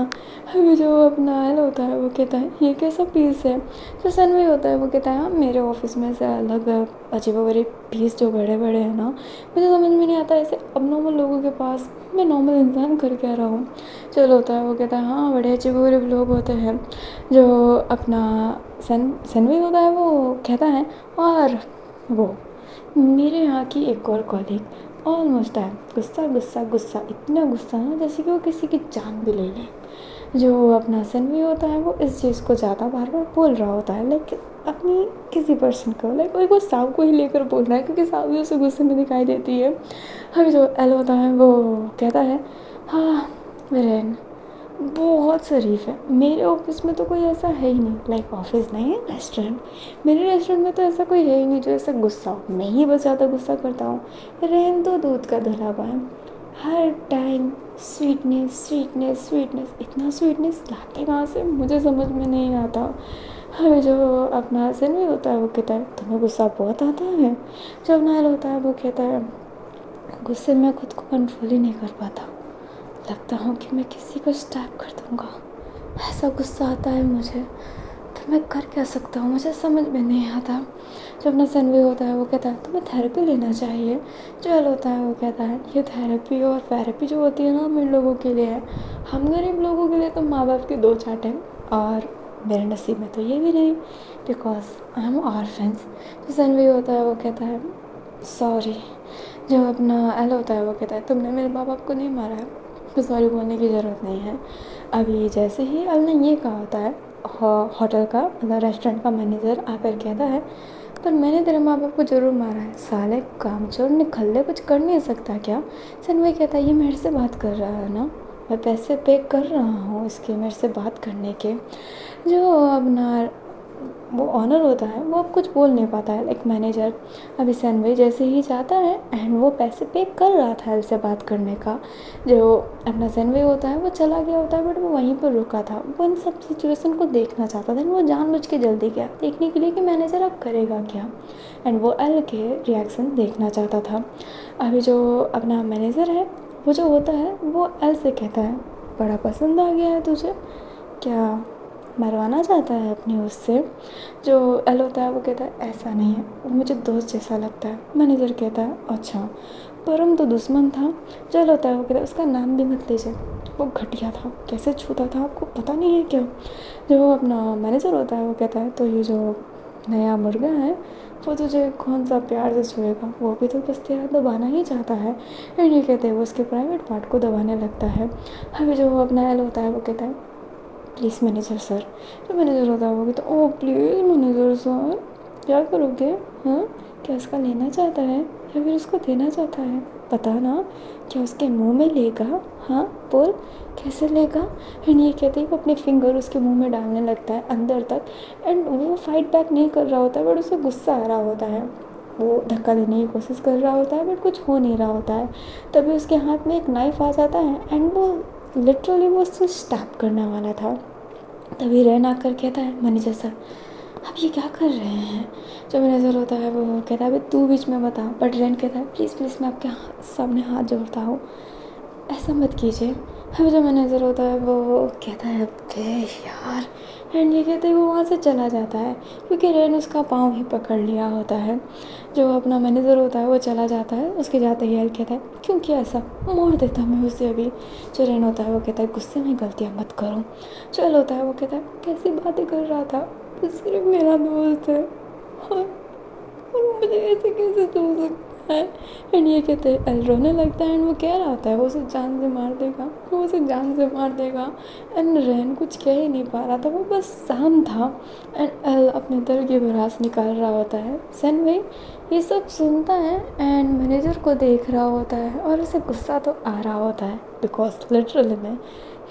[SPEAKER 2] अभी जो अपना एल होता है वो कहता है ये कैसा पीस है। जो सनवी होता है वो कहता है हाँ मेरे ऑफिस में से अलग अजीबोगरीब पीस जो बड़े बड़े हैं ना, मुझे समझ में नहीं आता ऐसे अब लोगों के पास मैं नॉर्मल इंसान कर क्या रहा हूँ। चलो होता है वो कहता है हाँ बड़े अजीबोगरीब लोग होते हैं। जो अपना सनवी होता है वो कहता है और वो मेरे यहाँ की एक और कॉलीग ऑलमोस्ट टाइम गुस्सा गुस्सा गुस्सा, इतना गुस्सा ना जैसे कि वो किसी की जान भी ले ले। जो अपना सनवी होता है वो इस चीज़ को ज़्यादा बार बार बोल रहा होता है, लाइक अपनी किसी पर्सन को, लाइक वो साव को ही लेकर बोल रहा है क्योंकि साव भी उसे गुस्से में दिखाई देती है। अभी जो एल होता है वो कहता है हाँ वीरेन बहुत शरीफ है, मेरे ऑफिस में तो कोई ऐसा है ही नहीं, लाइक ऑफिस नहीं है रेस्टोरेंट, मेरे रेस्टोरेंट में तो ऐसा कोई है ही नहीं जो ऐसा गुस्सा हो, मैं ही बस ज़्यादा गुस्सा करता हूँ। रहन तो दूध का धुला पाए, हर टाइम स्वीटनेस स्वीटनेस स्वीटनेस, इतना स्वीटनेस लाते कहाँ से मुझे समझ में नहीं आता। हमें जो अपना सनवी होता है वो कहता है तुम्हें गुस्सा बहुत आता है। जो अपना एल होता है वो कहता है गुस्से में खुद को कंट्रोल ही नहीं कर पाता, लगता हूँ कि मैं किसी को स्टैप कर दूँगा, ऐसा गुस्सा आता है मुझे, तो मैं कर क्या सकता हूँ मुझे समझ में नहीं आता। जो अपना सनवी होता है वो कहता है तुम्हें थेरेपी लेना चाहिए। जो एल होता है वो कहता है ये थेरेपी और थेरेपी जो होती है ना हम इन लोगों के लिए है, हम गरीब लोगों के लिए तो माँ बाप के दो चाटे, और मेरे नसीब में तो ये भी नहीं बिकॉज आई एम ऑर्फन्स। जो सनवी होता है वो कहता है सॉरी। जो अपना एल होता है वो कहता है तुमने मेरे माँ बाप को नहीं मारा है तो सॉरी बोलने की ज़रूरत नहीं है। अभी जैसे ही एल ने ये कहा होता है होटल का मतलब रेस्टोरेंट का मैनेजर आकर कहता है पर मैंने तेरे माँ बाप को ज़रूर मारा है, साले कामचोर निकल्ले कुछ कर नहीं सकता क्या। सनवी कहता है ये मेरे से बात कर रहा है ना, मैं पैसे पे कर रहा हूँ इसके मेरे से बात करने के। जो अपना वो ऑनर होता है वो अब कुछ बोल नहीं पाता है, लाइक मैनेजर। अभी सनवी जैसे ही जाता है एंड वो पैसे पे कर रहा था एल से बात करने का, जो अपना सनवी होता है वो चला गया होता है बट वो वहीं पर रुका था, वो इन सब सिचुएशन को देखना चाहता था, वो जानबूझ के जल्दी गया देखने के लिए कि मैनेजर अब करेगा क्या, एंड वो एल के रिएक्शन देखना चाहता था। अभी जो अपना मैनेजर है वो जो होता है वो एल से कहता है बड़ा पसंद आ गया है तुझे, क्या मरवाना चाहता है अपनी उससे। जो एल होता है वो कहता है ऐसा नहीं है, वो मुझे दोस्त जैसा लगता है। मैनेजर कहता है अच्छा परम तो दुश्मन था। जो एल होता है वो कहता है उसका नाम भी मत लीजिए, वो घटिया था, कैसे छूता था आपको पता नहीं है क्या। जो अपना मैनेजर होता है वो कहता है तो ये जो नया मुर्गा है वो तुझे कौन सा प्यार से छुएगा, वो भी तो बस तेरा दबाना ही चाहता है। एंड ये कहते हैं वो उसके प्राइवेट पार्ट को दबाने लगता है। अभी जो अपना एल होता है वो कहता है प्लीज़ मैनेजर सर। जो मैनेजर होता है वो कहता है ओह प्लीज़ मैनेजर सर क्या करोगे, हाँ क्या उसका लेना चाहता है या फिर उसको देना चाहता है, पता ना, क्या उसके मुंह में लेगा, हाँ बोल कैसे लेगा। एंड ये कहते हैं वो अपने फिंगर उसके मुंह में डालने लगता है अंदर तक, एंड वो फाइट बैक नहीं कर रहा होता है बट उसे गुस्सा आ रहा होता है, वो धक्का देने की कोशिश कर रहा होता है बट कुछ हो नहीं रहा होता है। तभी उसके हाथ में एक नाइफ़ आ जाता है एंड वो लिटरली वो उसको स्टैप करने वाला था। तभी रैन आकर कहता है मैनेजर सर आप ये क्या कर रहे हैं। जो मैनेजर होता है वो कहता है अभी तू बीच में बता, बट रैन कहता है प्लीज़ प्लीज़ मैं आपके सामने हाथ जोड़ता हूँ ऐसा मत कीजिए। अभी जो मैनेजर होता है वो कहता है अबे यार, एंड ये कहते हैं वो वहाँ से चला जाता है क्योंकि रैन उसका पाँव ही पकड़ लिया होता है। जो अपना मैनेजर होता है वो चला जाता है, उसके जाते ही एल कहता है क्यों किया ऐसा, मार देता मैं उसे अभी। जो रैन होता है वो कहता है गुस्से में गलतियाँ मत करो। जो एल होता है वो कहता है कैसी बातें कर रहा था, वो सिर्फ मेरा दोस्त है और मुझे ऐसे कैसे छोड़ सकता है। एंड ये कहते हैं एल रोने लगता है एंड वो कह रहा होता है वो उसे जान से मार देगा, वो उसे जान से मार देगा। एंड रैन कुछ कह ही नहीं पा रहा था, वो बस शांत था। एंड एल अपने दिल की भड़ास निकाल रहा होता है। सनवी ये सब सुनता है एंड मैनेजर को देख रहा होता है और उसे गुस्सा तो आ रहा होता है बिकॉज लिटरली में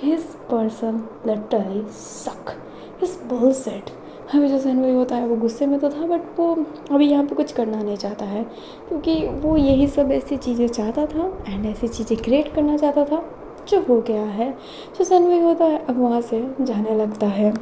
[SPEAKER 2] हिज पर्सन लिटरली सक, हिज बुलशिट। अभी जो सनवी होता है वो गुस्से में तो था, बट वो अभी यहाँ पे कुछ करना नहीं चाहता है, क्योंकि वो यही सब ऐसी चीज़ें चाहता था एंड ऐसी चीज़ें क्रिएट करना चाहता था जो हो गया है। जो सनवी होता है अब वहाँ से जाने लगता है।